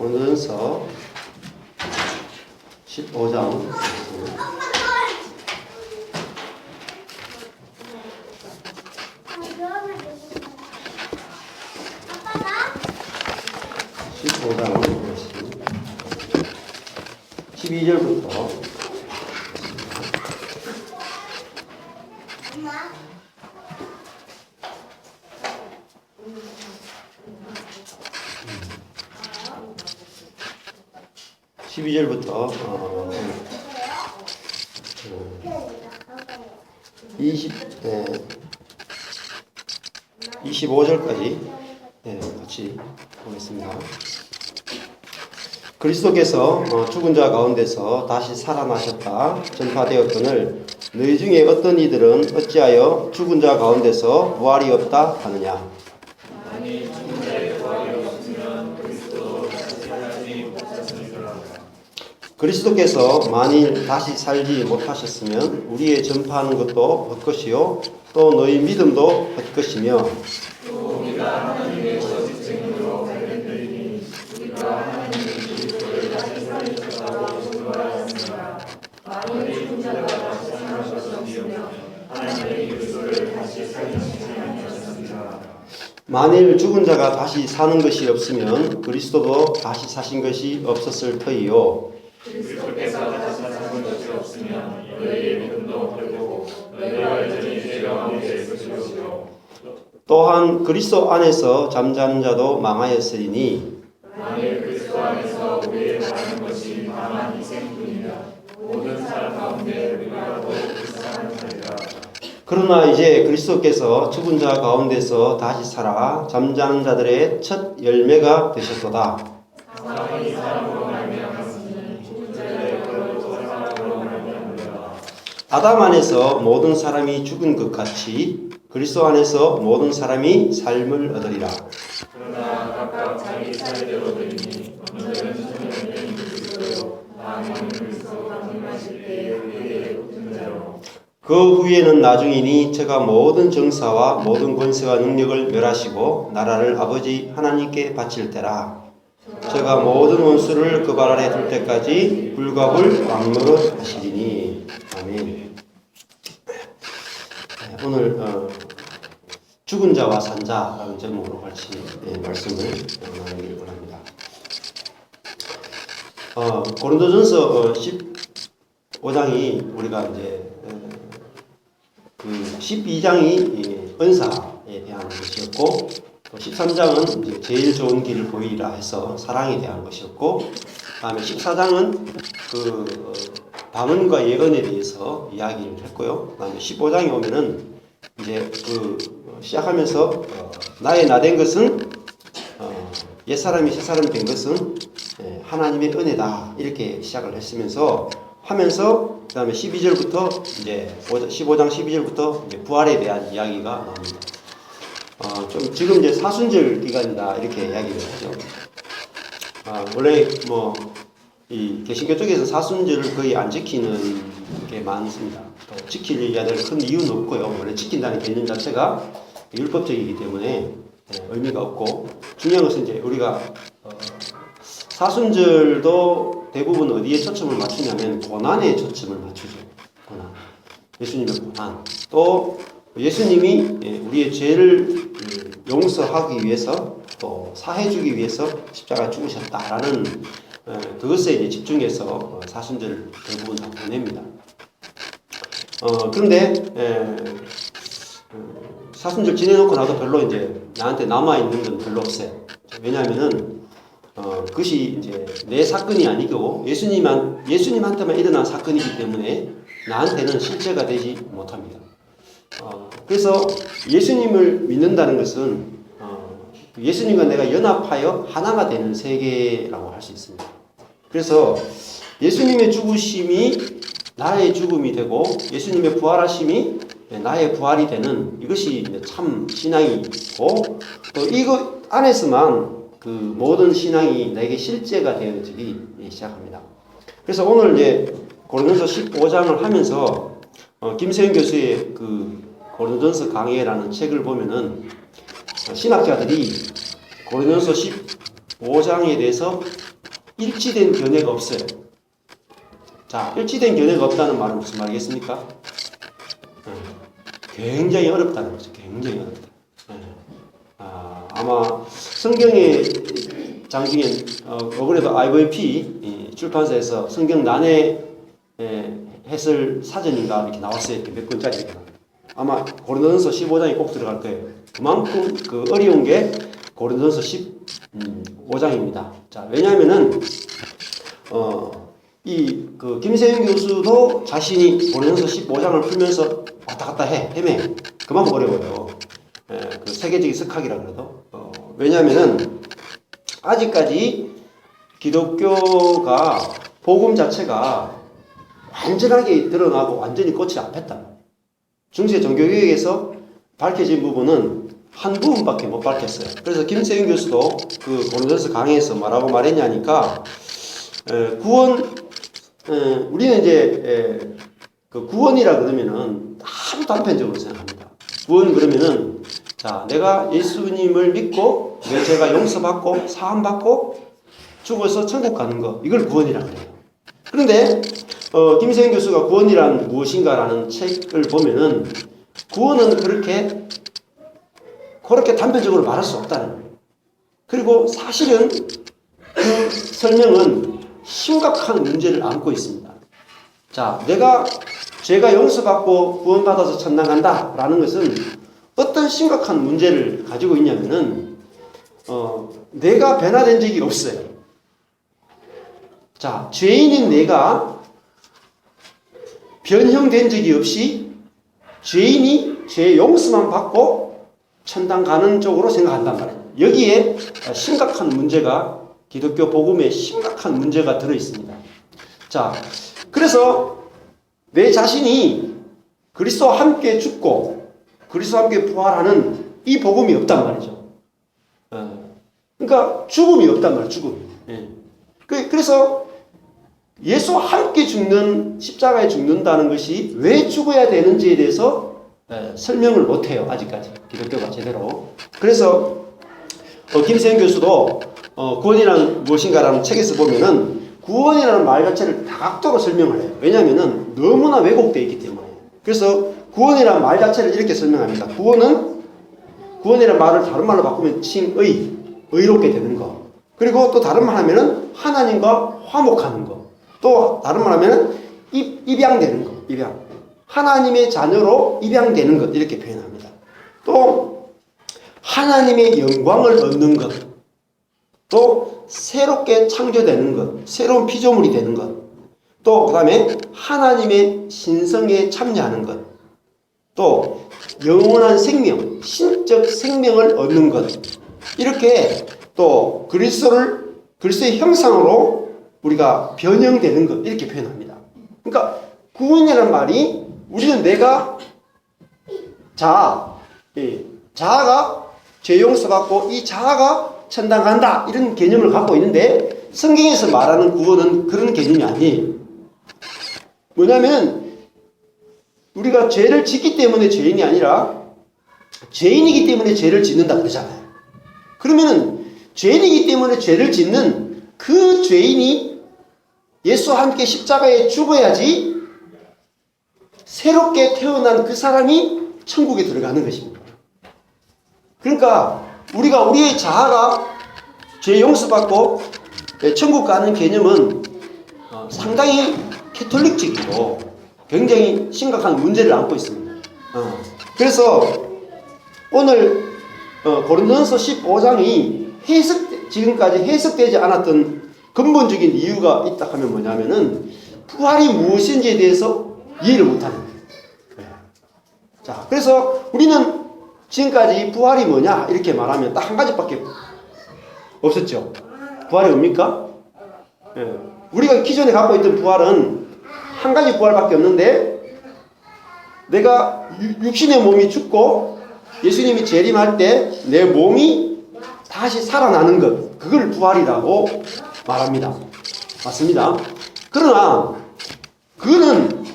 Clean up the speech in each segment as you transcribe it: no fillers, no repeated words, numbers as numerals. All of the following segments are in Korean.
고린도전서 15장 12절부터 12절부터 25절까지 같이 보겠습니다. 그리스도께서 죽은 자 가운데서 다시 살아나셨다 전파되었거늘 너희 중에 어떤 이들은 어찌하여 죽은 자 가운데서 부활이 없다 하느냐. 아니 죽은 자의 부활이 없으면 그리스도도 다시 살지 못하시리라. 그리스도께서 만일 다시 살지 못하셨으면 우리의 전파하는 것도 헛것이요 또 너희 믿음도 헛것이며 또 우리가 하나님의 거짓 증인으로 발견되리니 우리가 하나님의 그리스도를 다시 살리셨다고 증거하였으나 만일 죽은 자가 다시 살아나셨으면 하나님의 그리스도를 다시 살리시지 아니하셨으리라. 만일 죽은 자가 다시 사는 것이 없으면 그리스도도 다시 사신 것이 없었을 터이요. 그리스도께서 다시 사신 것이 없으면 너희의 믿음도 헛되고 너희가 여전히 죄 가운데 있을 것이요. 또한 그리스도 안에서 잠자는 자도 망하였으리니 만일 그리스도 안에서 우리의 바라는 것이 다만 희생뿐이면 모든 사람 가운데 우리가 더 불쌍한 자리라. 그러나 이제 그리스도께서 죽은 자 가운데서 다시 살아 잠자는 자들의 첫 열매가 되셨도다. 사람이 사람으로 말미암았으니 죽은 자의 영으로 또 사람으로 말미암으리라. 아담 안에서 모든 사람이 죽은 것 같이 그리스도 안에서 모든 사람이 삶을 얻으리라. 그러나 각각 자기 차례대로 되니 오늘은 주님의 그리스도요 다음은 그리스도가 임하실 때에 우리에게 붙은 자로. 그 후에는 나중이니 저가 모든 정사와 모든 권세와 능력을 멸하시고 나라를 아버지 하나님께 바칠 때라. 저가 모든 원수를 그 발 아래 둘 때까지 불과 왕노릇 하시리니. 아멘. 오늘 죽은 자와 산 자라는 제목으로 같이 말씀을 나누기를 원합니다. 고린도전서 15장이 우리가 이제 그 12장이 은사에 대한 것이었고 또 13장은 이제 제일 좋은 길을 보이라 해서 사랑에 대한 것이었고 그다음에 14장은 그 방언과 예언에 대해서 이야기를 했고요. 그다음에 15장에 오면은 이제 그 시작하면서 나의 나된 것은 옛사람이 새사람이 된 것은 하나님의 은혜다 이렇게 시작을 했으면서 하면서 그다음에 12절부터 이제 15장 12절부터 이제 부활에 대한 이야기가 나옵니다. 좀 지금 이제 사순절 기간이다 이렇게 이야기를 하죠. 원래 뭐 이 개신교 쪽에서 사순절을 거의 안 지키는 게 많습니다. 또 지키려야 될 큰 이유는 없고요. 원래 지킨다는 개념 자체가 율법적이기 때문에 의미가 없고 중요한 것은 이제 우리가 사순절도 대부분 어디에 초점을 맞추냐면 고난에 초점을 맞추죠. 고난. 예수님의 고난. 또 예수님이 우리의 죄를 용서하기 위해서 또 사해주기 위해서 십자가에 죽으셨다라는 그것에 이제 집중해서 사순절을 대부분 다 보냅니다. 그런데 사순절 지내놓고 나도 별로 이제 나한테 남아있는 건 별로 없어요. 왜냐하면은 그것이 이제 내 사건이 아니고 예수님한테만 일어난 사건이기 때문에 나한테는 실제가 되지 못합니다. 그래서 예수님을 믿는다는 것은 예수님과 내가 연합하여 하나가 되는 세계라고 할 수 있습니다. 그래서 예수님의 죽으심이 나의 죽음이 되고 예수님의 부활하심이 나의 부활이 되는 이것이 참 신앙이고 또 이것 안에서만 그 모든 신앙이 내게 실제가 되어지기 시작합니다. 그래서 오늘 이제 고린도전서 15장을 하면서 김세윤 교수의 그 고린도전서 강해라는 책을 보면은 신학자들이 고린도전서 15장에 대해서 일치된 견해가 없어요. 자, 일치된 견해가 없다는 말은 무슨 말이겠습니까? 굉장히 어렵다는 거죠. 굉장히 어렵다. 아마 성경의 장중에 그래도 IVP 출판사에서 성경 난해 해설 사전인가 이렇게 나왔어요. 이렇게 몇 권짜리. 아마 고린도전서 15장이 꼭 들어갈 거예요. 그만큼 그 어려운 게 고린도전서 15장입니다. 자, 왜냐하면은 그 김세윤 교수도 자신이 고린도전서 15장을 풀면서 왔다 갔다 헤매. 그만큼 어려워요. 그 세계적인 석학이라 그래도. 왜냐하면은 아직까지 기독교가 복음 자체가 완전하게 드러나고 완전히 꽃이 안 폈다. 중세 종교개혁에서 밝혀진 부분은 한 부분밖에 못 밝혔어요. 그래서 김세윤 교수도 그 고린도전서 강의에서 뭐라고 말했냐니까 우리는 이제 그 구원이라 그러면은 아주 단편적으로 생각합니다. 구원 그러면은 자, 내가 예수님을 믿고 내 죄가 용서받고 사함받고 죽어서 천국 가는 거, 이걸 구원이라 그래요. 그런데 김세윤 교수가 구원이란 무엇인가라는 책을 보면은 구원은 그렇게 단편적으로 말할 수 없다는 거예요. 그리고 사실은 그 설명은 심각한 문제를 안고 있습니다. 자, 내가 죄가 용서받고 구원받아서 천당 간다라는 것은 어떤 심각한 문제를 가지고 있냐면은 내가 변화된 적이 없어요. 자, 죄인인 내가 변형된 적이 없이 죄인이 죄 용서만 받고 천당 가는 쪽으로 생각한단 말이에요. 여기에 심각한 문제가 기독교 복음에 심각한 문제가 들어 있습니다. 자, 그래서 내 자신이 그리스도와 함께 죽고 그리스도와 함께 부활하는 이 복음이 없단 말이죠. 그러니까 죽음이 없단 말이에요. 죽음이. 그래서 예수와 함께 죽는, 십자가에 죽는다는 것이 왜 죽어야 되는지에 대해서 설명을 못해요. 아직까지 기독교가 제대로. 그래서 김세현 교수도 구원이란 무엇인가라는 책에서 보면은 구원이라는 말 자체를 다각도로 설명을 해요. 왜냐하면은 너무나 왜곡되어 있기 때문에. 그래서 구원이라는 말 자체를 이렇게 설명합니다. 구원이라는 말을 다른 말로 바꾸면 의롭게 되는 거. 그리고 또 다른 말 하면은 하나님과 화목하는 거. 또 다른 말 하면은 입양되는 거. 입양. 하나님의 자녀로 입양되는 것. 이렇게 표현합니다. 또 하나님의 영광을 얻는 것. 또 새롭게 창조되는 것. 새로운 피조물이 되는 것. 또 그 다음에 하나님의 신성에 참여하는 것. 또 영원한 생명, 신적 생명을 얻는 것. 이렇게 또 그리스도의 형상으로 우리가 변형되는 것. 이렇게 표현합니다. 그러니까 구원이라는 말이 우리는 내가 자아가 죄 용서받고 이 자아가 천당 간다 이런 개념을 갖고 있는데 성경에서 말하는 구원은 그런 개념이 아니에요. 뭐냐면 우리가 죄를 짓기 때문에 죄인이 아니라 죄인이기 때문에 죄를 짓는다 그러잖아요. 그러면은 죄인이기 때문에 죄를 짓는 그 죄인이 예수와 함께 십자가에 죽어야지 새롭게 태어난 그 사람이 천국에 들어가는 것입니다. 그러니까 우리의 자아가 죄 용서받고 천국 가는 개념은 상당히 캐톨릭적이고 굉장히 심각한 문제를 안고 있습니다. 그래서 오늘 고린도전서 15장이 지금까지 해석되지 않았던 근본적인 이유가 있다 하면 뭐냐면은 부활이 무엇인지에 대해서 이해를 못하는 거예요. 자, 그래서 우리는 지금까지 부활이 뭐냐 이렇게 말하면 딱 한 가지밖에 없었죠. 부활이 뭡니까? 우리가 기존에 갖고 있던 부활은 한 가지 부활밖에 없는데 내가 육신의 몸이 죽고 예수님이 재림할 때 내 몸이 다시 살아나는 것, 그걸 부활이라고 말합니다. 맞습니다. 그러나 그는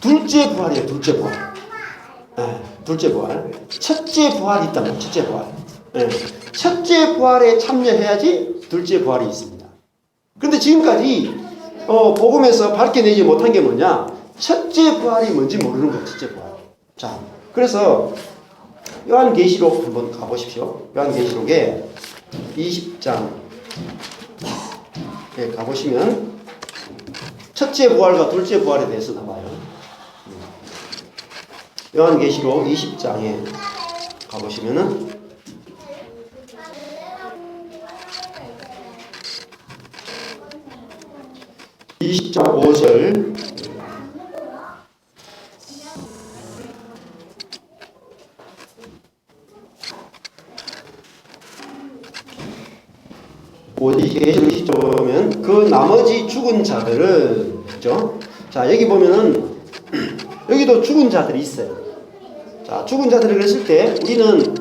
둘째 부활이에요. 둘째 부활. 둘째 부활. 첫째 부활이 있다면 첫째 부활. 첫째 부활에 참여해야지 둘째 부활이 있습니다. 그런데 지금까지 복음에서 밝혀내지 못한 게 뭐냐? 첫째 부활이 뭔지 모르는 거예요. 첫째 부활. 자, 그래서 요한계시록 한번 가보십시오. 요한계시록에 20장에 가보시면 첫째 부활과 둘째 부활에 대해서 나와요. 요한계시록 20장에 가보시면은 20장 5절 계시록 20장 보면 그 나머지 죽은 자들은 그죠? 자 여기 보면은 여기도 죽은 자들이 있어요. 자 죽은 자들을 했을 때 우리는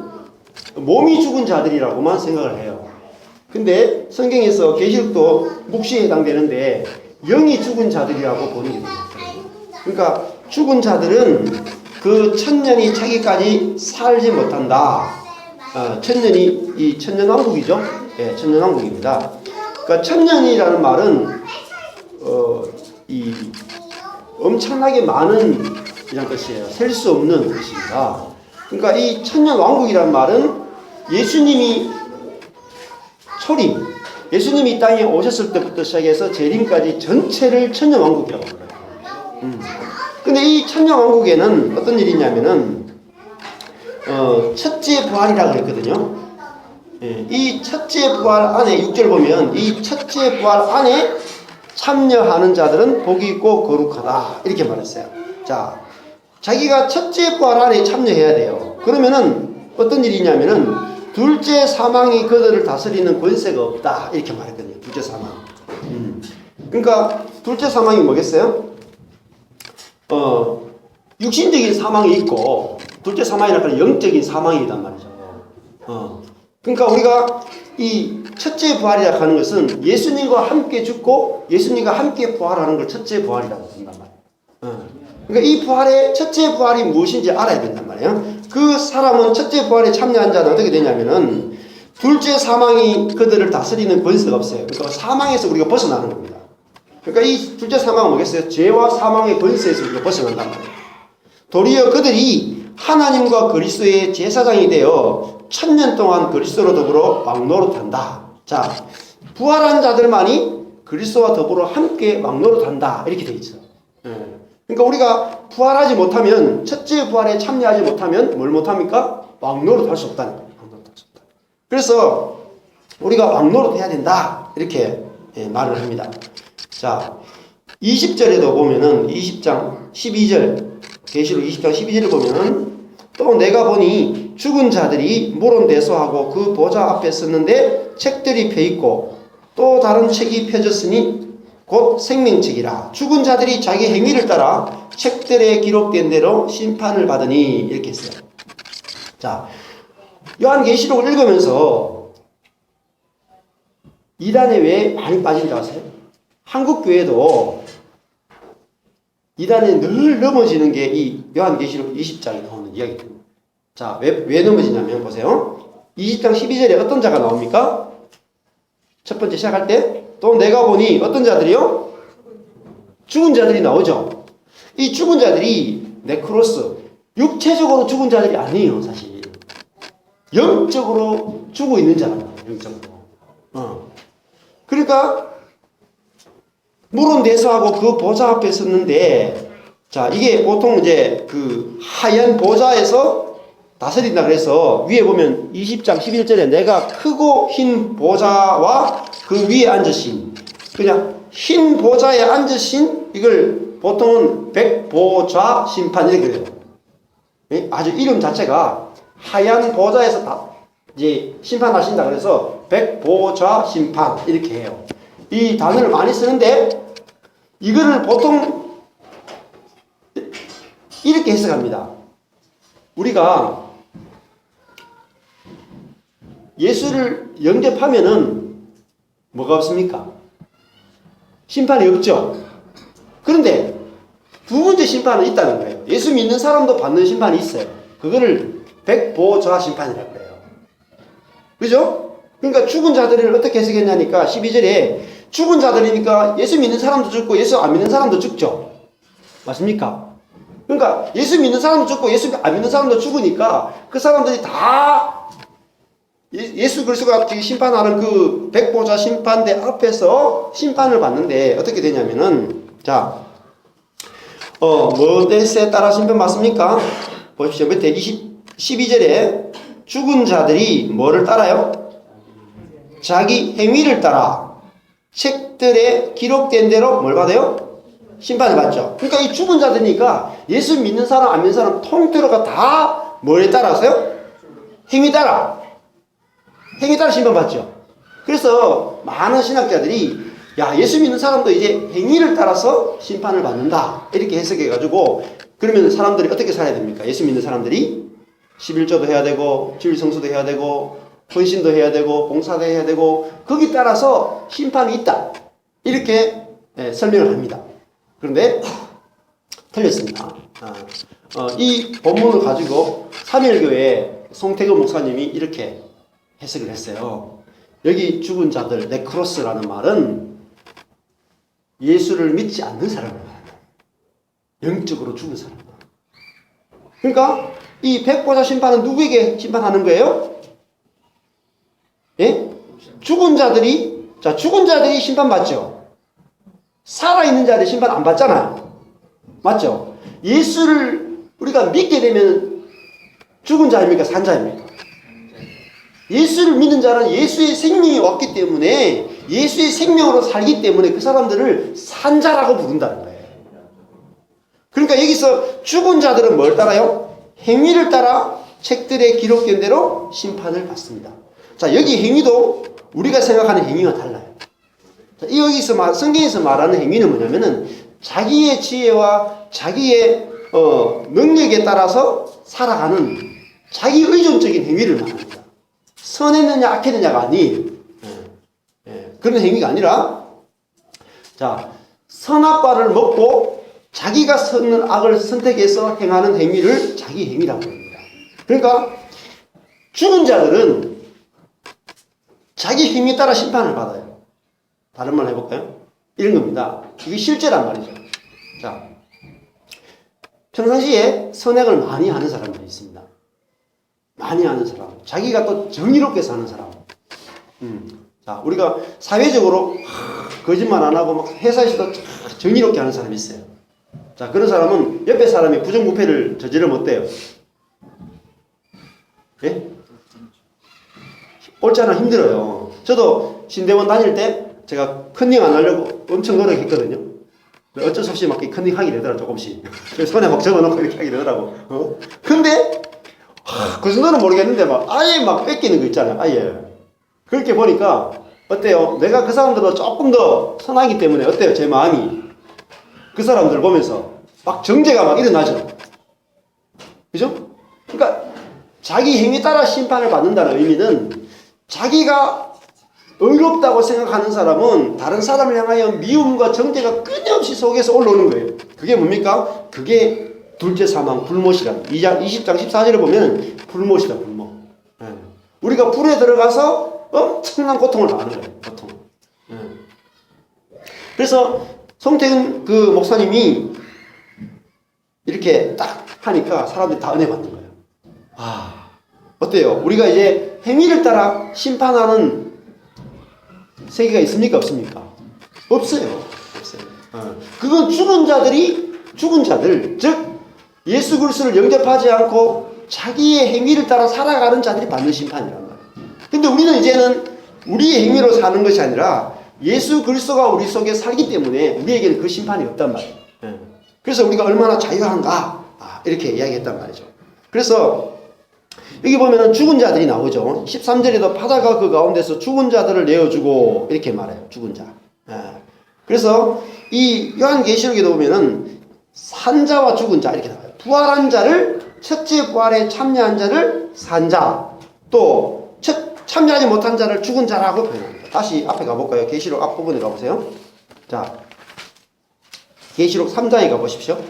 몸이 죽은 자들이라고만 생각을 해요. 근데 성경에서 계시록도 묵시에 해당되는데 영이 죽은 자들이라고 보는 게 됩니다. 그러니까 죽은 자들은 그 천년이 차기까지 살지 못한다. 천년이 이 천년왕국이죠. 예, 천년왕국입니다. 그러니까 천년이라는 말은 이 엄청나게 많은 이런 것이에요. 셀 수 없는 것입니다. 그러니까 이 천년왕국이라는 말은 예수님이 초림, 예수님이 이 땅에 오셨을 때부터 시작해서 재림까지 전체를 천년왕국이라고 불러요. 근데 이 천년왕국에는 어떤 일이 있냐면은 첫째 부활이라고 그랬거든요. 예, 이 첫째 부활 안에 6절 보면 이 첫째 부활 안에 참여하는 자들은 복이 있고 거룩하다 이렇게 말했어요. 자, 자기가 첫째 부활 안에 참여해야 돼요. 그러면은 어떤 일이 있냐면은 둘째 사망이 그들을 다스리는 권세가 없다 이렇게 말했거든요. 둘째 사망. 그러니까 둘째 사망이 뭐겠어요? 육신적인 사망이 있고 둘째 사망이라는 영적인 사망이란 말이죠. 그러니까 우리가 이 첫째 부활이라고 하는 것은 예수님과 함께 죽고 예수님과 함께 부활하는 걸 첫째 부활이라고 한단 말이에요. 그러니까 이 부활의 첫째 부활이 무엇인지 알아야 된단 말이에요. 그 사람은 첫째 부활에 참여한 자는 어떻게 되냐면은 둘째 사망이 그들을 다스리는 권세가 없어요. 그러니까 사망에서 우리가 벗어나는 겁니다. 그러니까 이 둘째 사망은 뭐겠어요? 죄와 사망의 권세에서 우리가 벗어난단 말이에요. 도리어 그들이 하나님과 그리스도의 제사장이 되어 천년 동안 그리스도로 더불어 왕노릇한다. 자, 부활한 자들만이 그리스도와 더불어 함께 왕노릇한다. 이렇게 돼 있어요. 그러니까 우리가 부활하지 못하면 첫째 부활에 참여하지 못하면 뭘 못합니까? 왕노릇할 수 없다는 거예요. 왕노릇할 수 없다. 그래서 우리가 왕노릇해야 된다. 이렇게 말을 합니다. 자, 20절에도 보면은 20장 12절 계시록 20장 12절을 보면은 또 내가 보니 죽은 자들이 물온대소하고 그 보좌 앞에 섰는데 책들이 펴있고 또 다른 책이 펴졌으니 곧 생명책이라. 죽은 자들이 자기 행위를 따라 책들에 기록된 대로 심판을 받으니 이렇게 했어요. 자, 요한계시록을 읽으면서 이단에 왜 많이 빠진다고 하세요? 한국 교회도 이단에 늘 넘어지는 게 이 요한계시록 20장에 나오는 이야기입니다. 자, 왜 넘어지냐면 보세요. 20장 12절에 어떤 자가 나옵니까? 첫 번째 시작할 때 또 내가 보니 어떤 자들이요? 죽은 자들이 나오죠. 이 죽은 자들이 네크로스, 육체적으로 죽은 자들이 아니에요. 사실 영적으로 죽어 있는 자랍니다. 영적으로. 그러니까 물은 대소하고 그 보좌 앞에 섰는데, 자, 이게 보통 이제 그 하얀 보좌에서 다스린다 그래서 위에 보면 20장 11절에 내가 크고 흰 보좌와 그 위에 앉으신, 그냥 흰 보좌에 앉으신, 이걸 보통은 백보좌 심판 이렇게 그래요. 아주 이름 자체가 하얀 보좌에서 다 이제 심판하신다 그래서 백보좌 심판 이렇게 해요. 이 단어를 많이 쓰는데 이거를 보통 이렇게 해석합니다. 우리가 예수를 영접하면은 뭐가 없습니까? 심판이 없죠. 그런데 두 번째 심판은 있다는 거예요. 예수 믿는 사람도 받는 심판이 있어요. 그거를 백보좌 심판이라고 그래요. 그죠? 그러니까 죽은 자들을 어떻게 해석했냐니까 12절에 죽은 자들이니까 예수 믿는 사람도 죽고 예수 안 믿는 사람도 죽죠. 맞습니까? 그러니까 예수 믿는 사람도 죽고 예수 안 믿는 사람도 죽으니까 그 사람들이 다 예수 그리스도가 심판하는 그 백보자 심판대 앞에서 심판을 받는데 어떻게 되냐면은 자, 뭐데스에 따라 심판 받습니까? 보십시오. 밑에 12절에 죽은 자들이 뭐를 따라요? 자기 행위를 따라 책들에 기록된 대로 뭘 받아요? 심판을 받죠. 그러니까 이 죽은 자들이니까 예수 믿는 사람 안 믿는 사람 통틀어가 다 뭐에 따라서요? 행위 따라 심판받죠. 그래서 많은 신학자들이 야, 예수 믿는 사람도 이제 행위를 따라서 심판을 받는다 이렇게 해석해가지고 그러면 사람들이 어떻게 살아야 됩니까? 예수 믿는 사람들이 11조도 해야 되고 주일성수도 해야 되고 헌신도 해야 되고 봉사도 해야 되고 거기 따라서 심판이 있다 이렇게 설명을 합니다. 그런데 틀렸습니다. 이 본문을 가지고 삼일교회 송태근 목사님이 이렇게 해석을 했어요. 여기 죽은 자들 네크로스라는 말은 예수를 믿지 않는 사람을 말합니다. 영적으로 죽은 사람. 그러니까 이 백보자 심판은 누구에게 심판하는 거예요? 예? 죽은 자들이 심판받죠. 살아있는 자들이 심판 안 받잖아요. 맞죠? 예수를 우리가 믿게 되면 죽은 자입니까? 산 자입니까? 예수를 믿는 자는 예수의 생명이 왔기 때문에 예수의 생명으로 살기 때문에 그 사람들을 산 자라고 부른다는 거예요. 그러니까 여기서 죽은 자들은 뭘 따라요? 행위를 따라 책들에 기록된 대로 심판을 받습니다. 자, 여기 행위도 우리가 생각하는 행위와 달라요. 자, 여기서 성경에서 말하는 행위는 뭐냐면은 자기의 지혜와 자기의 능력에 따라서 살아가는 자기 의존적인 행위를 말합니다. 선했느냐 악했느냐가 아니에요. 그런 행위가 아니라 자, 선악과를 먹고 자기가 선은 악을 선택해서 행하는 행위를 자기 행위라고 합니다. 그러니까 죽은 자들은 자기 행위에 따라 심판을 받아요. 다른 말 해볼까요? 이런 겁니다. 이게 실제란 말이죠. 자, 평상시에 선행을 많이 하는 사람들이 있습니다. 많이 하는 사람, 자기가 또 정의롭게 사는 사람. 자, 우리가 사회적으로 거짓말 안 하고 막 회사에서도 정의롭게 하는 사람이 있어요. 자, 그런 사람은 옆에 사람이 부정부패를 저지르면 어때요? 예? 옳잖아, 힘들어요. 저도 신대원 다닐 때 제가 컨닝 안 하려고 엄청 노력했거든요. 어쩔 수 없이 막 컨닝 하게 되더라, 조금씩. 손에 막 적어놓고 이렇게 하게 되더라고. 근데 그 정도는 모르겠는데 아예 막 뺏기는 거 있잖아요. 아예. 그렇게 보니까 어때요? 내가 그 사람들보다 조금 더 선하기 때문에 어때요? 제 마음이 그 사람들 보면서 막 정죄가 막 일어나죠. 그죠? 그러니까 자기 행위 따라 심판을 받는다는 의미는 자기가 의롭다고 생각하는 사람은 다른 사람을 향하여 미움과 정죄가 끊임없이 속에서 올라오는 거예요. 그게 뭡니까? 그게 둘째 사망, 불못이란 20장 14절에 보면 불못이다, 불못. 우리가 불에 들어가서 엄청난 고통을 당하는 거예요, 고통. 그래서 송태근 그 목사님이 이렇게 딱 하니까 사람들이 다 은혜 받는 거예요. 어때요? 우리가 이제 행위를 따라 심판하는 세계가 있습니까? 없습니까? 없어요. 그건 죽은 자들, 즉 예수 그리스도를 영접하지 않고 자기의 행위를 따라 살아가는 자들이 받는 심판이란 말이에요. 근데 우리는 이제는 우리의 행위로 사는 것이 아니라 예수 그리스도가 우리 속에 살기 때문에 우리에게는 그 심판이 없단 말이에요. 그래서 우리가 얼마나 자유한가 이렇게 이야기했단 말이죠. 그래서 여기 보면은 죽은 자들이 나오죠. 13절에도 바다가 그 가운데서 죽은 자들을 내어주고 이렇게 말해요. 죽은 자. 그래서 이 요한계시록에도 보면은 산자와 죽은 자 이렇게 나와요. 부활한 자를, 첫째 부활에 참여한 자를 산자, 또 참여하지 못한 자를 죽은 자라고 표현합니다. 다시 앞에 가볼까요? 계시록 앞부분에 가보세요. 자, 계시록 3장에 가보십시오.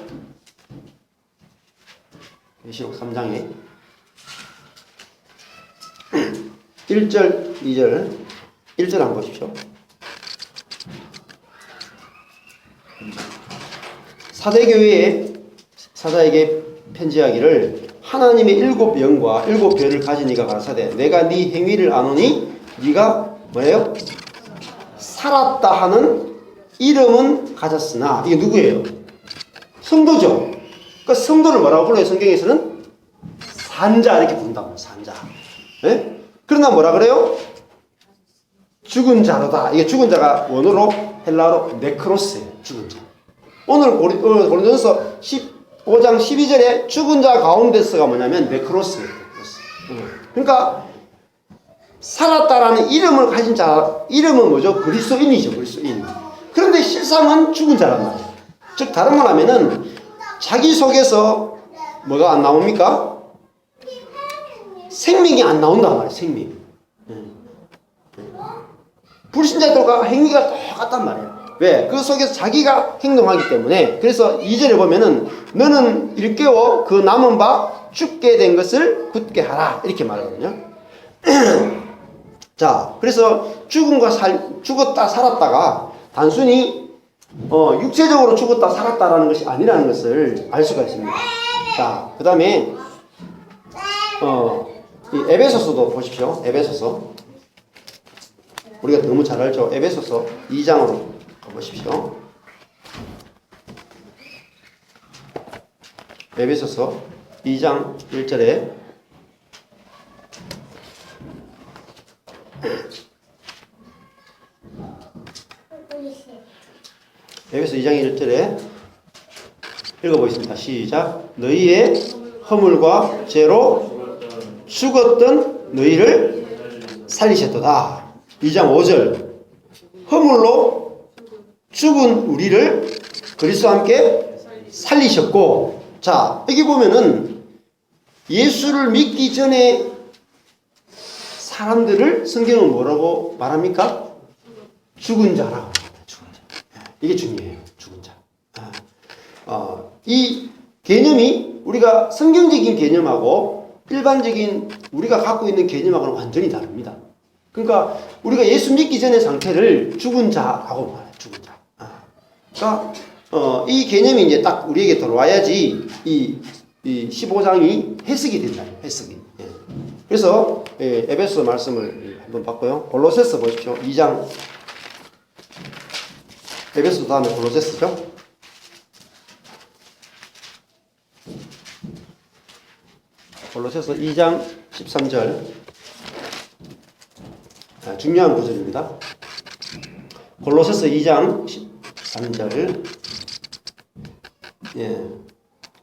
계시록 3장에 1절, 2절, 1절 한번 보십시오. 사대교회의 사자에게 편지하기를 하나님의 7영과 7별을 가진 이가 가라사대 내가 네 행위를 아노니 네가 뭐예요? 살았다 하는 이름은 가졌으나 이게 누구예요? 성도죠. 그러니까 성도를 뭐라고 불러요? 성경에서는 산자 이렇게 부른다고 산자. 네? 그러나 뭐라 그래요? 죽은 자로다. 이게 죽은 자가 원어로 헬라어로 네크로스예요. 죽은 자. 오늘 고린도전서 15장 12절에 죽은 자 가운데서가 뭐냐면 네크로스예요. 그러니까 살았다라는 이름을 가진 자, 이름은 뭐죠? 그리스도인이죠. 그리스도인. 그런데 실상은 죽은 자란 말이에요. 즉 다른 말 하면은 자기 속에서 뭐가 안 나옵니까? 생명이 안 나온단 말이에요. 생명. 불신자들과 행위가 똑같단 말이에요. 왜? 그 속에서 자기가 행동하기 때문에. 그래서 2절에 보면은 너는 일깨워 그 남은 바 죽게 된 것을 굳게 하라 이렇게 말하거든요. 자, 그래서 죽었다 살았다가 단순히 육체적으로 죽었다 살았다라는 것이 아니라는 것을 알 수가 있습니다. 자, 그 다음에 이 에베소서도 보십시오. 에베소서 우리가 너무 잘 알죠. 에베소서 2장으로 가보십시오. 에베소서 2장 1절에 에베소 2장 1절에 읽어보겠습니다. 시작. 너희의 허물과 죄로 죽었던 너희를 살리셨도다. 2장 5절 허물로 죽은 우리를 그리스도와 함께 살리셨고, 자 여기 보면은 예수를 믿기 전에 사람들을 성경은 뭐라고 말합니까? 죽은 자라고. 죽은 자. 이게 중요해요. 죽은 자. 이 개념이 우리가 성경적인 개념하고 일반적인 우리가 갖고 있는 개념하고는 완전히 다릅니다. 그러니까 우리가 예수 믿기 전의 상태를 죽은 자라고 말해요. 죽은 자. 그러니까 이 개념이 이제 딱 우리에게 들어와야지 이 15장이 해석이 된다. 해석이. 예. 그래서 에베소 말씀을 한번 봤고요. 골로새서 보십시오. 2장. 에베소 다음에 골로새서죠. 골로새서 2장 13절. 중요한 구절입니다. 골로새서 2장 13절. 예.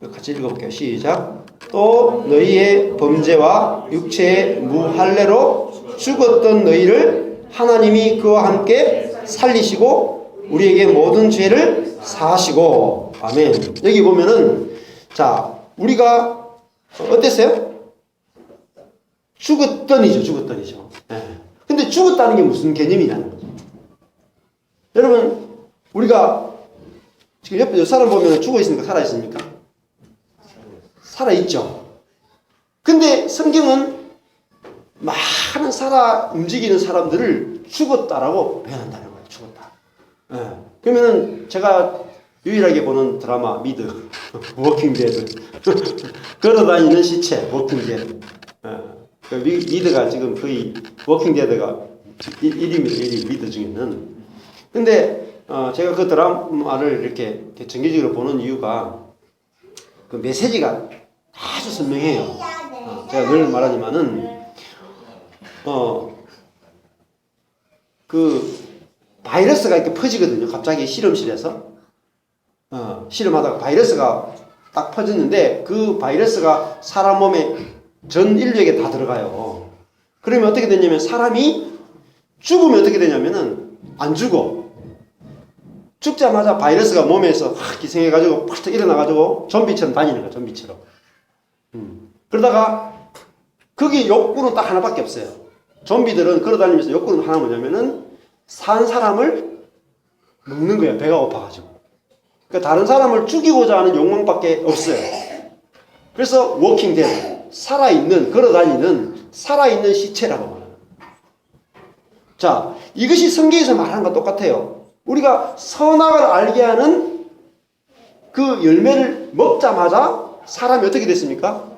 같이 읽어볼게요. 시작. 또 너희의 범죄와 육체의 무할례로 죽었던 너희를 하나님이 그와 함께 살리시고 우리에게 모든 죄를 사하시고. 아멘. 여기 보면은 자 우리가 어땠어요? 죽었더니죠. 예. 근데 죽었다는 게 무슨 개념이냐는 거죠. 여러분 우리가 지금 옆에 사람 보면 죽어 있습니까? 살아 있습니까? 살아 있죠. 근데 성경은 많은 살아 움직이는 사람들을 죽었다라고 표현한다는 거예요. 죽었다. 예. 그러면은 제가 유일하게 보는 드라마 미드, 워킹 데드, 걸어다니는 시체, 워킹 데드. 그 미드가 지금 거의 워킹 데드가 1위입니다. 1위 미드 중에는. 근데 제가 그 드라마를 이렇게 정기적으로 보는 이유가 그 메시지가 아주 선명해요. 제가 늘 말하지만은 그 바이러스가 이렇게 퍼지거든요. 갑자기 실험실에서 실험하다가 바이러스가 딱 퍼졌는데 그 바이러스가 사람 몸에 전 인류에게 다 들어가요. 그러면 어떻게 되냐면 사람이 죽으면 어떻게 되냐면은 안 죽어. 죽자마자 바이러스가 몸에서 확 기생해가지고 팍 일어나가지고 좀비처럼 다니는 거야. 좀비처럼. 그러다가 거기 욕구는 딱 하나밖에 없어요. 좀비들은 걸어다니면서 욕구는 하나 뭐냐면은 산 사람을 먹는 거예요. 배가 고파가지고. 그러니까 다른 사람을 죽이고자 하는 욕망밖에 없어요. 그래서 워킹 데드, 살아있는, 걸어다니는 살아있는 시체라고 말합니다. 자, 이것이 성경에서 말하는 것 똑같아요. 우리가 선악을 알게 하는 그 열매를 먹자마자 사람이 어떻게 됐습니까?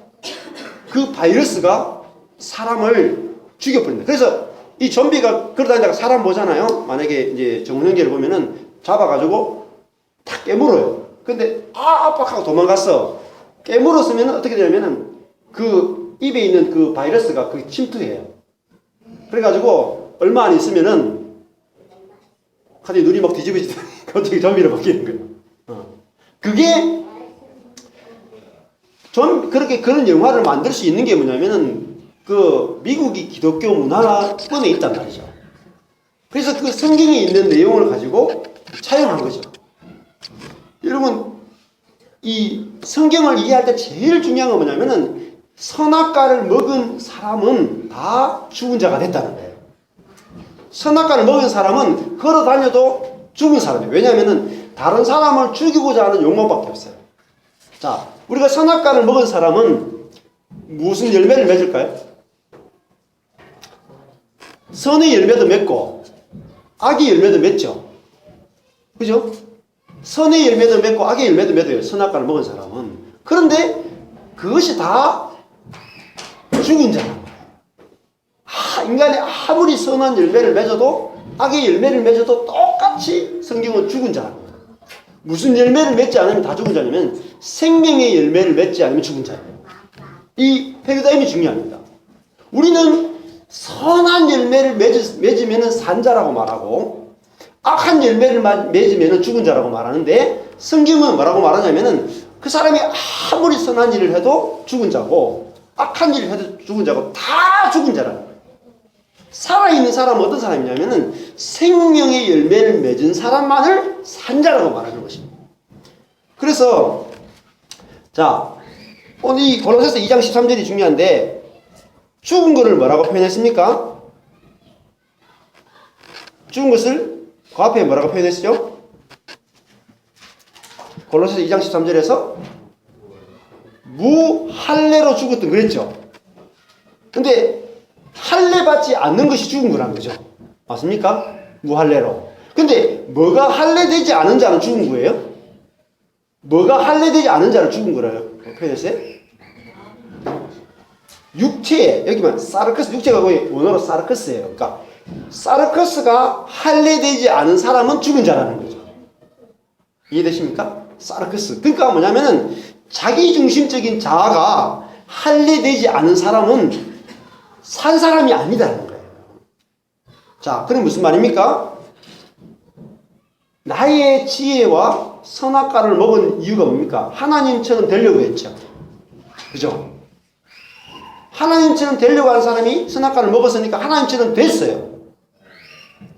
그 바이러스가 사람을 죽여버립니다. 그래서 이 좀비가 걸어다니다가 사람 보잖아요. 만약에 이제 정훈영계를 보면은 잡아가지고 탁 깨물어요. 근데 아빠 하고 도망갔어. 깨물었으면 어떻게 되냐면은 그 입에 있는 그 바이러스가 그 침투해요. 그래가지고 얼마 안 있으면은 갑자기 눈이 막 뒤집어지더니 갑자기 좀비로 바뀌는 거예요. 그게 좀 그렇게 그런 영화를 만들 수 있는 게 뭐냐면은 그 미국이 기독교 문화권에 있단 말이죠. 그래서 그 성경에 있는 내용을 가지고 차용한 거죠. 여러분 이 성경을 이해할 때 제일 중요한 건 뭐냐면은 선악과를 먹은 사람은 다 죽은 자가 됐다는 거예요. 선악과를 먹은 사람은 걸어 다녀도 죽은 사람이에요. 왜냐하면은 다른 사람을 죽이고자 하는 욕망밖에 없어요. 자, 우리가 선악과를 먹은 사람은 무슨 열매를 맺을까요? 선의 열매도 맺고 악의 열매도 맺죠. 그죠? 선의 열매도 맺고 악의 열매도 맺어요. 선악과를 먹은 사람은. 그런데 그것이 다 죽은 자란 말이에요. 인간이 아무리 선한 열매를 맺어도 악의 열매를 맺어도 똑같이 성경은 죽은 자랍니다. 무슨 열매를 맺지 않으면 다 죽은 자냐면 생명의 열매를 맺지 않으면 죽은 자예요. 이 패러다임이 중요합니다. 우리는 선한 열매를 맺으면 산 자라고 말하고 악한 열매를 맺으면 죽은 자라고 말하는데 성경은 뭐라고 말하냐면은 그 사람이 아무리 선한 일을 해도 죽은 자고 악한 일을 해도 죽은 자고 다 죽은 자라는 거예요. 살아있는 사람은 어떤 사람이냐면은 생명의 열매를 맺은 사람만을 산자라고 말하는 것입니다. 그래서 자 오늘 이 골로새서 2장 13절이 중요한데 죽은 것을 뭐라고 표현했습니까? 죽은 것을 그 앞에 뭐라고 표현했죠? 골로새서 2장 13절에서 무할례로 죽었던 그랬죠. 근데 할례 받지 않는 것이 죽은 거라는 거죠. 맞습니까? 무할례로. 근데 뭐가 할례되지 않은 자는 죽은 거예요? 뭐가 할례되지 않은 자를 죽은 거라요? 표현했어요? 육체, 여기만 사르커스, 육체가 거의 원어로 사르커스예요. 그러니까 사르커스가 할례되지 않은 사람은 죽은 자라는 거죠. 이해되십니까? 사르커스. 그러니까 뭐냐면은 자기중심적인 자아가 할례되지 않은 사람은 산 사람이 아니다라는 거예요. 자, 그럼 무슨 말입니까? 나의 지혜와 선악과를 먹은 이유가 뭡니까? 하나님처럼 되려고 했죠. 그죠? 하나님처럼 되려고 하는 사람이 선악과를 먹었으니까 하나님처럼 됐어요.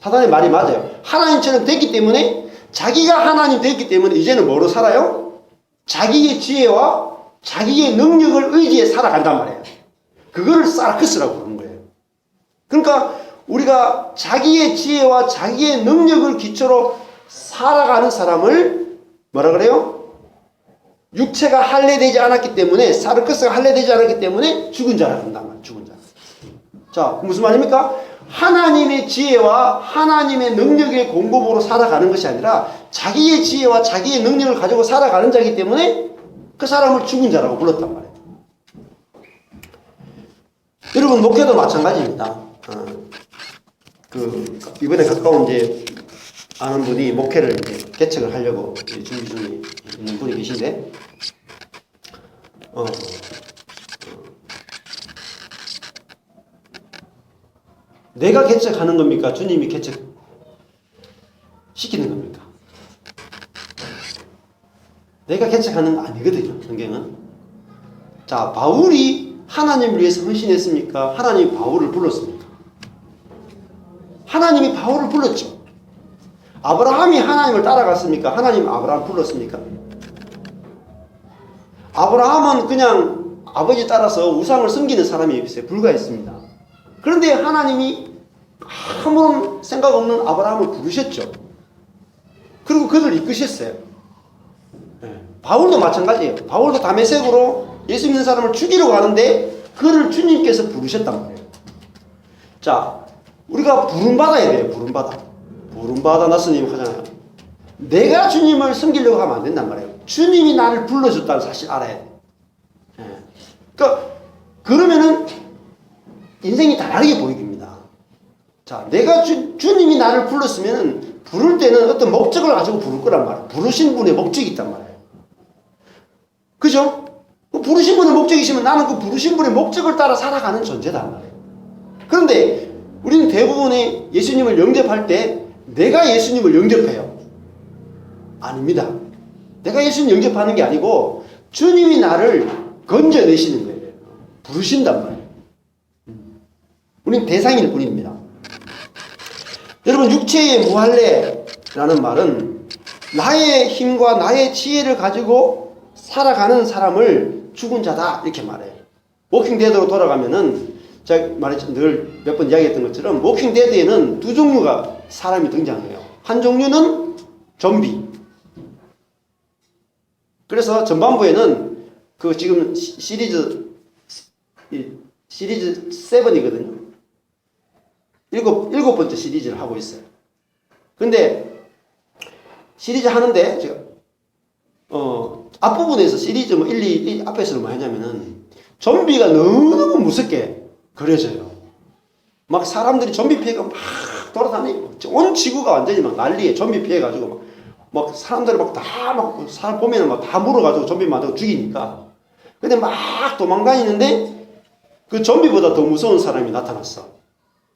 사단의 말이 맞아요. 하나님처럼 됐기 때문에 자기가 하나님 됐기 때문에 이제는 뭐로 살아요? 자기의 지혜와 자기의 능력을 의지해 살아간단 말이에요. 그거를 사르크스라고 부르는 거예요. 그러니까 우리가 자기의 지혜와 자기의 능력을 기초로 살아가는 사람을 뭐라 그래요? 육체가 할례되지 않았기 때문에 사르크스가 할례되지 않았기 때문에 죽은 자라 한단 말이에요. 죽은 자. 자, 무슨 말입니까? 하나님의 지혜와 하나님의 능력의 공급으로 살아가는 것이 아니라 자기의 지혜와 자기의 능력을 가지고 살아가는 자이기 때문에 그 사람을 죽은 자라고 불렀단 말이에요. 여러분 목회도 마찬가지입니다. 이번에 가까운 이제 아는 분이 목회를 이제 개척을 하려고 준비 중에 있는 분이 계신데, 내가 개척하는 겁니까? 주님이 개척 시키는 겁니까? 내가 개척하는 거 아니거든요. 성경은. 자, 바울이 하나님을 위해서 헌신했습니까? 하나님이 바울을 불렀습니까? 하나님이 바울을 불렀죠. 아브라함이 하나님을 따라갔습니까? 하나님 아브라함 불렀습니까? 아브라함은 그냥 아버지 따라서 우상을 섬기는 사람이 불과했습니다. 그런데 하나님이 아무런 생각 없는 아브라함을 부르셨죠. 그리고 그를 이끄셨어요. 바울도 마찬가지예요. 바울도 다메섹으로 예수 믿는 사람을 죽이려고 하는데 그를 주님께서 부르셨단 말이에요. 자, 우리가 부름받아야 돼요. 부름받아 나스님 하잖아요. 내가 주님을 섬기려고 하면 안 된단 말이에요. 주님이 나를 불러줬다는 사실 알아야 돼. 예. 그러면은 인생이 다르게 보입니다. 자, 내가 주님이 나를 불렀으면 부를 때는 어떤 목적을 가지고 부를 거란 말이에요. 부르신 분의 목적이 있단 말이에요. 그죠? 부르신 분의 목적이시면 나는 그 부르신 분의 목적을 따라 살아가는 존재단 말이에요. 그런데 우리는 대부분의 예수님을 영접할 때 내가 예수님을 영접해요. 아닙니다. 내가 예수님 영접하는 게 아니고 주님이 나를 건져내시는 거예요. 부르신단 말이에요. 우리는 대상일 뿐입니다. 여러분, 육체의 무할례라는 말은 나의 힘과 나의 지혜를 가지고 살아가는 사람을 죽은 자다 이렇게 말해요. 워킹 데드로 돌아가면은 제가 늘 몇 번 이야기했던 것처럼 워킹 데드에는 두 종류가 사람이 등장해요. 한 종류는 좀비. 그래서 전반부에는 그 지금 시리즈 7이거든요. 일곱 번째 시리즈를 하고 있어요. 근데 시리즈 하는데 제가 앞부분에서 시리즈 1, 2 앞에서는 뭐 하냐면은 좀비가 너무너무 무섭게 그려져요. 막 사람들이 좀비 피해가 막 돌아다니고 온 지구가 완전히 막 난리에 좀비 피해가지고 막 사람들이 막 사람 보면은 막 다 물어가지고 좀비 만들고 죽이니까. 근데 막 도망다니는데 그 좀비보다 더 무서운 사람이 나타났어.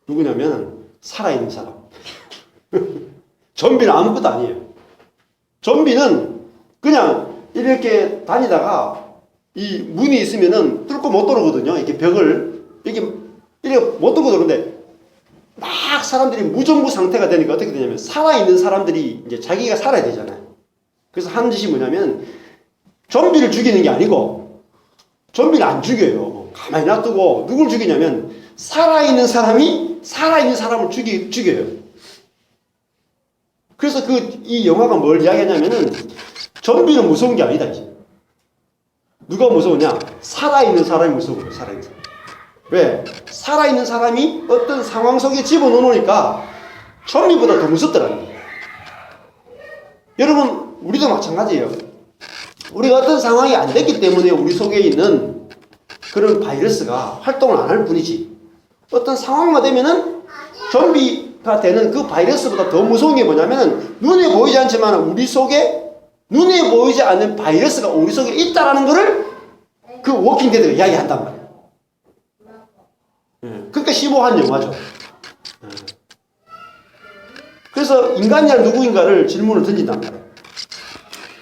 누구냐면 살아있는 사람. 좀비는 아무것도 아니에요. 좀비는 그냥 이렇게 다니다가 이 문이 있으면은 뚫고 못 들어오거든요. 이렇게 벽을 이렇게 못 뚫고 들어오는데 막 사람들이 무정부 상태가 되니까 어떻게 되냐면 살아있는 사람들이 이제 자기가 살아야 되잖아요. 그래서 하는 짓이 뭐냐면 좀비를 죽이는 게 아니고 좀비를 안 죽여요. 가만히 놔두고 누굴 죽이냐면 살아있는 사람이 살아있는 사람을 죽여요. 그래서 이 영화가 뭘 이야기하냐면은 좀비는 무서운 게 아니다 이제. 누가 무서우냐? 살아있는 사람이 무서운 거예요. 살아있는 사람. 왜? 살아있는 사람이 어떤 상황 속에 집어넣으니까 좀비보다 더 무섭더라는 거예요. 여러분, 우리도 마찬가지예요. 우리가 어떤 상황이 안 됐기 때문에 우리 속에 있는 그런 바이러스가 활동을 안 할 뿐이지. 어떤 상황만 되면은 좀비가 되는 그 바이러스보다 더 무서운 게 뭐냐면은 눈에 보이지 않지만 우리 속에 눈에 보이지 않는 바이러스가 우리 속에 있다라는 것을 그 워킹 데드가 이야기한단 말이에요. 그러니까 심오한 영화죠. 그래서 인간이란 누구인가를 질문을 던진단 말이에요.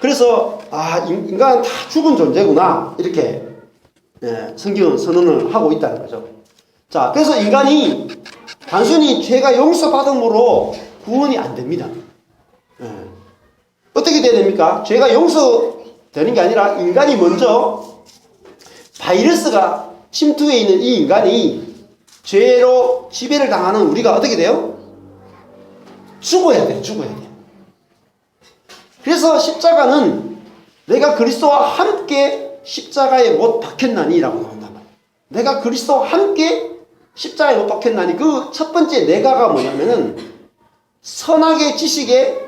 그래서 인간은 다 죽은 존재구나 이렇게 성경은 선언을 하고 있다는 거죠. 자, 그래서 인간이 단순히 죄가 용서받음으로 구원이 안 됩니다. 어떻게 돼야 됩니까? 죄가 용서되는 게 아니라 인간이 먼저 바이러스가 침투해 있는 이 인간이 죄로 지배를 당하는 우리가 어떻게 돼요? 죽어야 돼요. 죽어야 돼요. 그래서 십자가는 내가 그리스도와 함께 십자가에 못 박혔나니라고 나온단 말이에요. 내가 그리스도와 함께 십자가에 못 박혔나니 그 첫 번째 내가가 뭐냐면은 선악의 지식에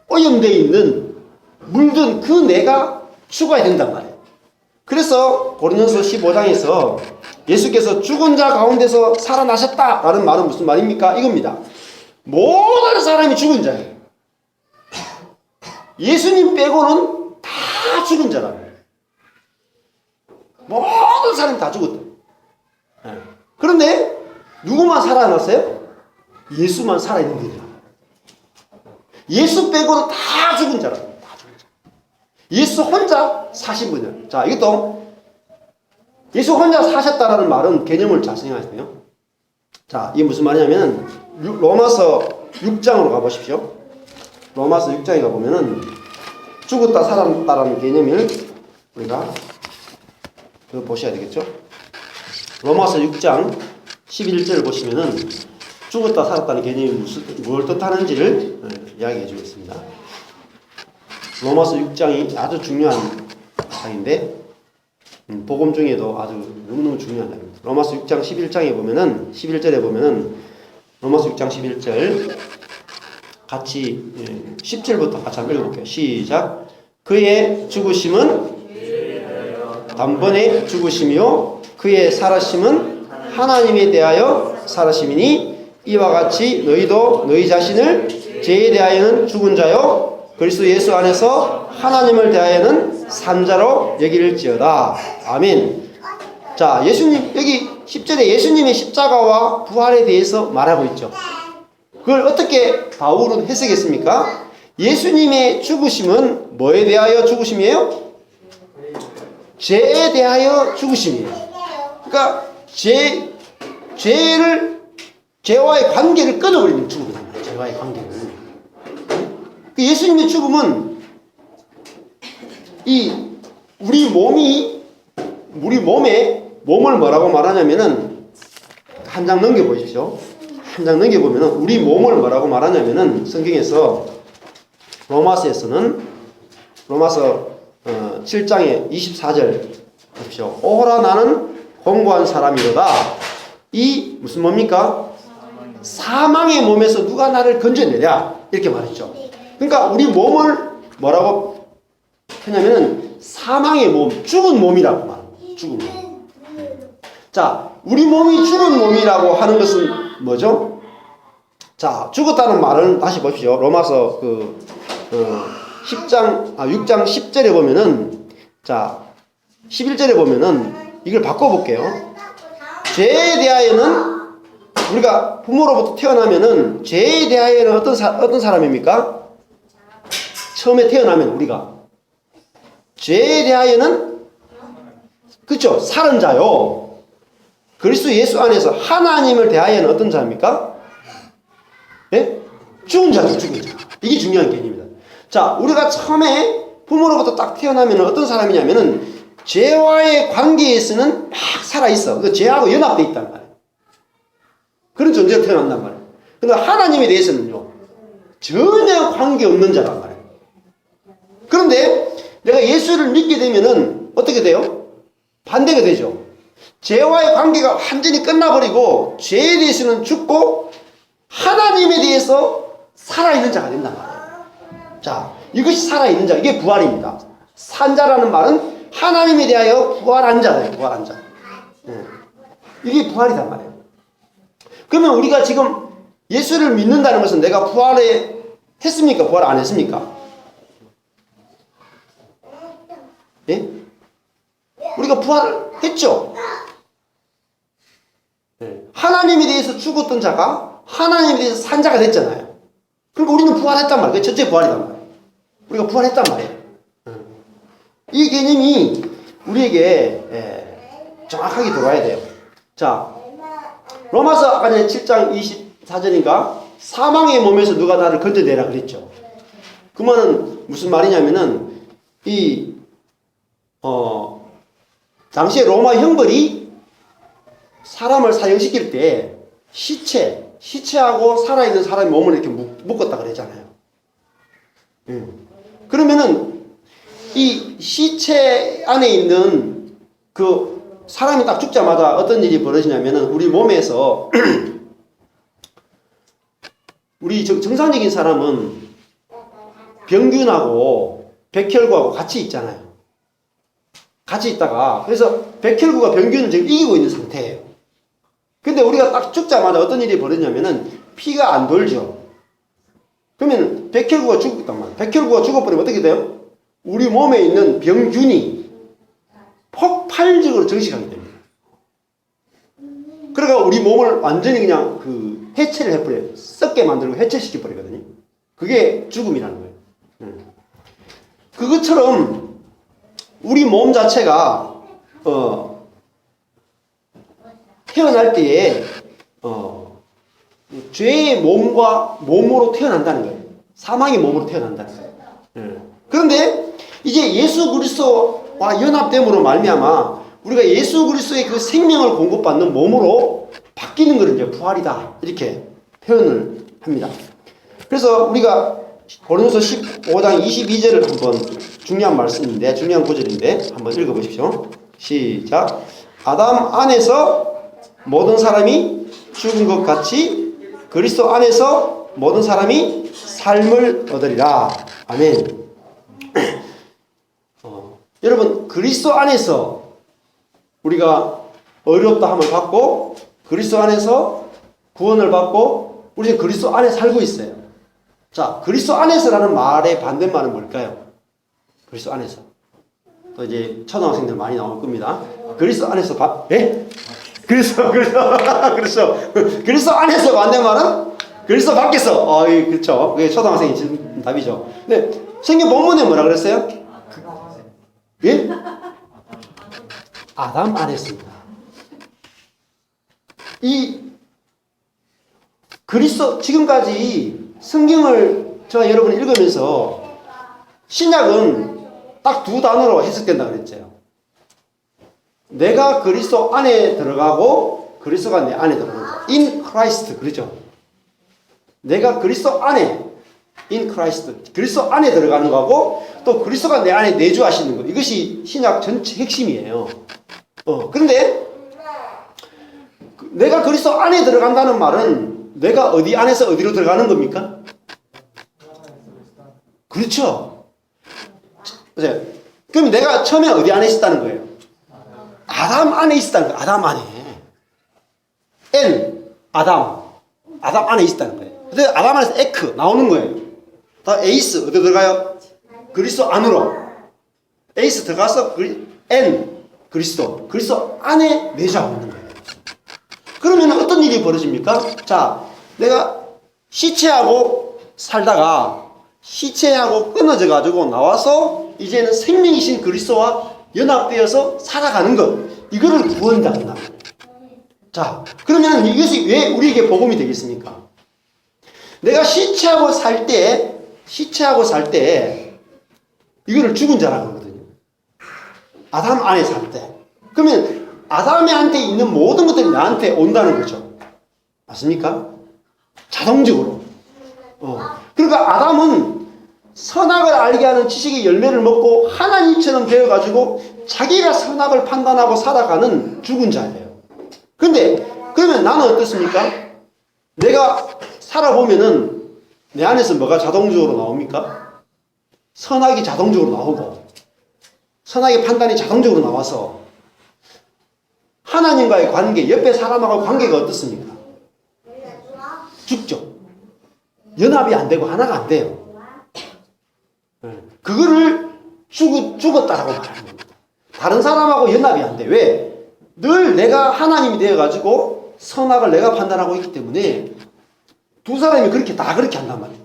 오염되어 있는 물든 그 내가 죽어야 된단 말이에요. 그래서 고린도서 15장에서 예수께서 죽은 자 가운데서 살아나셨다라는 말은 무슨 말입니까? 이겁니다. 모든 사람이 죽은 자예요. 예수님 빼고는 다 죽은 자라는 거예요. 모든 사람이 다 죽었다. 그런데 누구만 살아났어요? 예수만 살아있는 거예요. 예수 빼고는 다 죽은 자라는 거예요. 다 죽은 자. 예수 혼자 사신 분이에요. 자, 이것도 예수 혼자 사셨다라는 말은 개념을 잘 생각하세요. 자, 이게 무슨 말이냐면 로마서 6장으로 가보십시오. 로마서 6장에 가보면은 죽었다 살았다라는 개념을 우리가 보셔야 되겠죠. 로마서 6장 11절을 보시면은 죽었다 살았다는 개념이 뭘 뜻하는지를 이야기해 주겠습니다. 로마서 6장이 아주 중요한 장인데 복음 중에도 아주 너무너무 중요한 장입니다. 로마서 6장 11장에 보면은 11절에 보면은 로마서 6장 11절 같이 10절부터 같이 한번 읽어볼게요. 시작. 그의 죽으심은 단번에 죽으심이요 그의 살아심은 하나님에 대하여 살아심이니 이와 같이 너희도 너희 자신을 죄에 대하여는 죽은 자요 그리스도 예수 안에서 하나님을 대하여는 산 자로 여길지어다. 아멘. 자, 예수님 여기 10절에 예수님의 십자가와 부활에 대해서 말하고 있죠. 그걸 어떻게 바울은 해석했습니까? 예수님의 죽으심은 뭐에 대하여 죽으심이에요? 죄에 대하여 죽으심이에요. 그러니까 죄와의 관계를 끊어버리는 죽음이에요. 죄와의 관계를. 예수님의 죽음은 우리 몸을 뭐라고 말하냐면은 한 장 넘겨보십시오. 한 장 넘겨보면은 우리 몸을 뭐라고 말하냐면은 성경에서 로마서에서는 로마서 7장의 24절 보십시오. 오호라 나는 공고한 사람이로다. 이 무슨 뭡니까? 사망의 몸에서 누가 나를 건져내랴 이렇게 말했죠. 그러니까 우리 몸을 뭐라고 하냐면은 사망의 몸, 죽은 몸이라고 말합니다. 죽은 몸. 자, 우리 몸이 죽은 몸이라고 하는 것은 뭐죠? 자, 죽었다는 말은 다시 보십시오. 로마서 6장 10절에 보면은, 자, 11절에 보면은 이걸 바꿔볼게요. 죄에 대하여는 우리가 부모로부터 태어나면은 죄에 대하여는 어떤 사람입니까? 처음에 태어나면 우리가 죄에 대하여는 그렇죠. 살은 자요. 그리스도 예수 안에서 하나님을 대하여는 어떤 자입니까? 예? 죽은 자죠. 죽은 자. 이게 중요한 개념입니다. 자, 우리가 처음에 부모로부터 딱 태어나면 어떤 사람이냐면은 죄와의 관계에서는 막 살아있어. 그 죄하고 연합되어 있단 말이에요. 그런 존재로 태어난단 말이에요. 그런데 하나님에 대해서는요, 전혀 관계없는 자란 말이에요. 그런데 내가 예수를 믿게 되면은 어떻게 돼요? 반대가 되죠. 죄와의 관계가 완전히 끝나버리고 죄에 대해서는 죽고 하나님에 대해서 살아있는 자가 된단 말이에요. 자, 이것이 살아있는 자, 이게 부활입니다. 산자라는 말은 하나님에 대하여 부활한 자다. 부활한 자. 이게 부활이단 말이에요. 그러면 우리가 지금 예수를 믿는다는 것은 내가 했습니까? 부활 안 했습니까? 예? 우리가 부활을 했죠. 하나님에 대해서 죽었던 자가 하나님에 대해서 산 자가 됐잖아요. 그러니까 우리는 부활했단 말이에요. 그게 첫째 부활이단 말이에요. 우리가 부활했단 말이에요. 이 개념이 우리에게 정확하게 들어와야 돼요. 자, 로마서 아까 전에 7장 24절인가 사망의 몸에서 누가 나를 건져내라 그랬죠. 그 말은 무슨 말이냐면은 당시에 로마 형벌이 사람을 사형시킬 때 시체하고 살아있는 사람의 몸을 이렇게 묶었다 그랬잖아요. 그러면은 이 시체 안에 있는 그 사람이 딱 죽자마자 어떤 일이 벌어지냐면은 우리 몸에서 우리 정상적인 사람은 병균하고 백혈구하고 같이 있잖아요. 같이 있다가 그래서 백혈구가 병균을 지금 이기고 있는 상태예요. 근데 우리가 딱 죽자마자 어떤 일이 벌어지냐면은 피가 안 돌죠. 그러면 백혈구가 죽었단 말이에요. 백혈구가 죽어버리면 어떻게 돼요? 우리 몸에 있는 병균이 폭발적으로 증식하게 됩니다. 그러니까 우리 몸을 완전히 그냥 해체를 해버려요. 썩게 만들고 해체시켜버리거든요. 그게 죽음이라는 거예요. 그것처럼 우리 몸 자체가 태어날 때에 죄의 몸으로 태어난다는 거예요. 사망의 몸으로 태어난다는 거예요. 그런데 이제 예수 그리스도와 연합됨으로 말미암아 우리가 예수 그리스도의 그 생명을 공급받는 몸으로 바뀌는 것을 이제 부활이다 이렇게 표현을 합니다. 그래서 우리가 고린도서 15장 22절을 한번 중요한 말씀인데 중요한 구절인데 한번 읽어보십시오. 시작. 아담 안에서 모든 사람이 죽은 것 같이 그리스도 안에서 모든 사람이 삶을 얻으리라. 아멘. 여러분 그리스도 안에서 우리가 어렵다 함을 받고 그리스도 안에서 구원을 받고 우리는 그리스도 안에 살고 있어요. 자, 그리스도 안에서라는 말의 반대말은 뭘까요? 그리스도 안에서. 또 이제 초등학생들 많이 나올 겁니다. 그리스도 안에서 예? 그리스도 안에서 반대말은 그리스도 밖에서. 그렇죠. 그게 초등학생이 지금 답이죠. 근데 성경 본문에 뭐라 그랬어요? 예? 아담 안에서입니다. 이 그리스도 지금까지 성경을 저와 여러분이 읽으면서 신약은 딱 두 단어로 해석된다 그랬죠. 내가 그리스도 안에 들어가고 그리스도가 내 안에 들어가고 in Christ 그러죠. 내가 그리스도 안에 in Christ 그리스도 안에 들어가는 거하고 또 그리스도가 내 안에 내주하시는 거 이것이 신약 전체 핵심이에요. 그런데 내가 그리스도 안에 들어간다는 말은 내가 어디 안에서 어디로 들어가는 겁니까? 그렇죠. 그럼 내가 처음에 어디 안에 있었다는 거예요? 아담 안에 있었다는 거예요. 아담 안에. 아담 안에 있었다는 거예요. 근데 아담 안에서 에크 나오는 거예요. 다 에이스 어디 들어가요? 그리스도 안으로. 에이스 들어가서 그리스도 안에 내주하고 있는 거예요. 그러면 어떤 일이 벌어집니까? 자, 내가 시체하고 살다가 시체하고 끊어져 가지고 나와서 이제는 생명이신 그리스도와 연합되어서 살아가는 것, 이거를 구원이다 한다. 자, 그러면 이것이 왜 우리에게 복음이 되겠습니까? 내가 시체하고 살 때 이거를 죽은 자라고 하거든요. 아담 안에 살 때. 그러면 아담한테 있는 모든 것들이 나한테 온다는 거죠. 맞습니까? 자동적으로. 그러니까 아담은 선악을 알게 하는 지식의 열매를 먹고 하나님처럼 되어가지고 자기가 선악을 판단하고 살아가는 죽은 자예요. 근데 그러면 나는 어떻습니까? 내가 살아보면은 내 안에서 뭐가 자동적으로 나옵니까? 선악이 자동적으로 나오고 선악의 판단이 자동적으로 나와서 하나님과의 관계, 옆에 사람하고 관계가 어떻습니까? 죽죠. 연합이 안 되고 하나가 안 돼요. 그거를 죽었다라고 말하는 겁니다. 다른 사람하고 연합이 안 돼. 왜? 늘 내가 하나님이 되어가지고 선악을 내가 판단하고 있기 때문에 두 사람이 다 그렇게 한단 말이에요.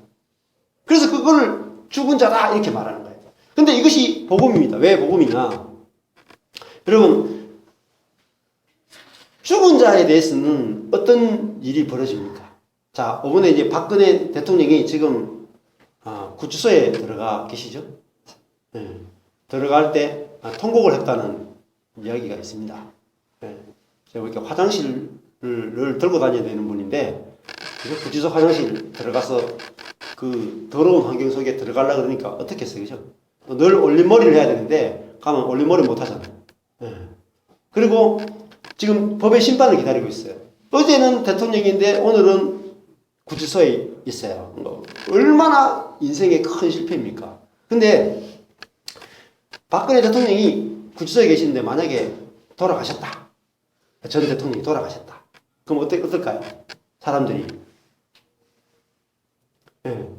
그래서 그거를 죽은 자다 이렇게 말하는 거예요. 근데 이것이 복음입니다. 왜 복음이냐? 여러분, 죽은 자에 대해서는 어떤 일이 벌어집니까? 자, 이번에 이제 박근혜 대통령이 지금 구치소에 들어가 계시죠? 네. 들어갈 때 통곡을 했다는 이야기가 있습니다. 네. 제가 이렇게 화장실을 들고 다녀야 되는 분인데 구치소 화장실 들어가서 그 더러운 환경 속에 들어가려고 그러니까 어떻게 했어요? 그죠? 늘 올림머리를 해야 되는데 가면 올림머리 못 하잖아요. 네. 그리고 지금 법의 심판을 기다리고 있어요. 어제는 대통령인데 오늘은 구치소에 있어요. 얼마나 인생의 큰 실패입니까? 근데 박근혜 대통령이 구치소에 계시는데 만약에 돌아가셨다. 전 대통령이 돌아가셨다. 그럼 어떨까요? 사람들이. 네.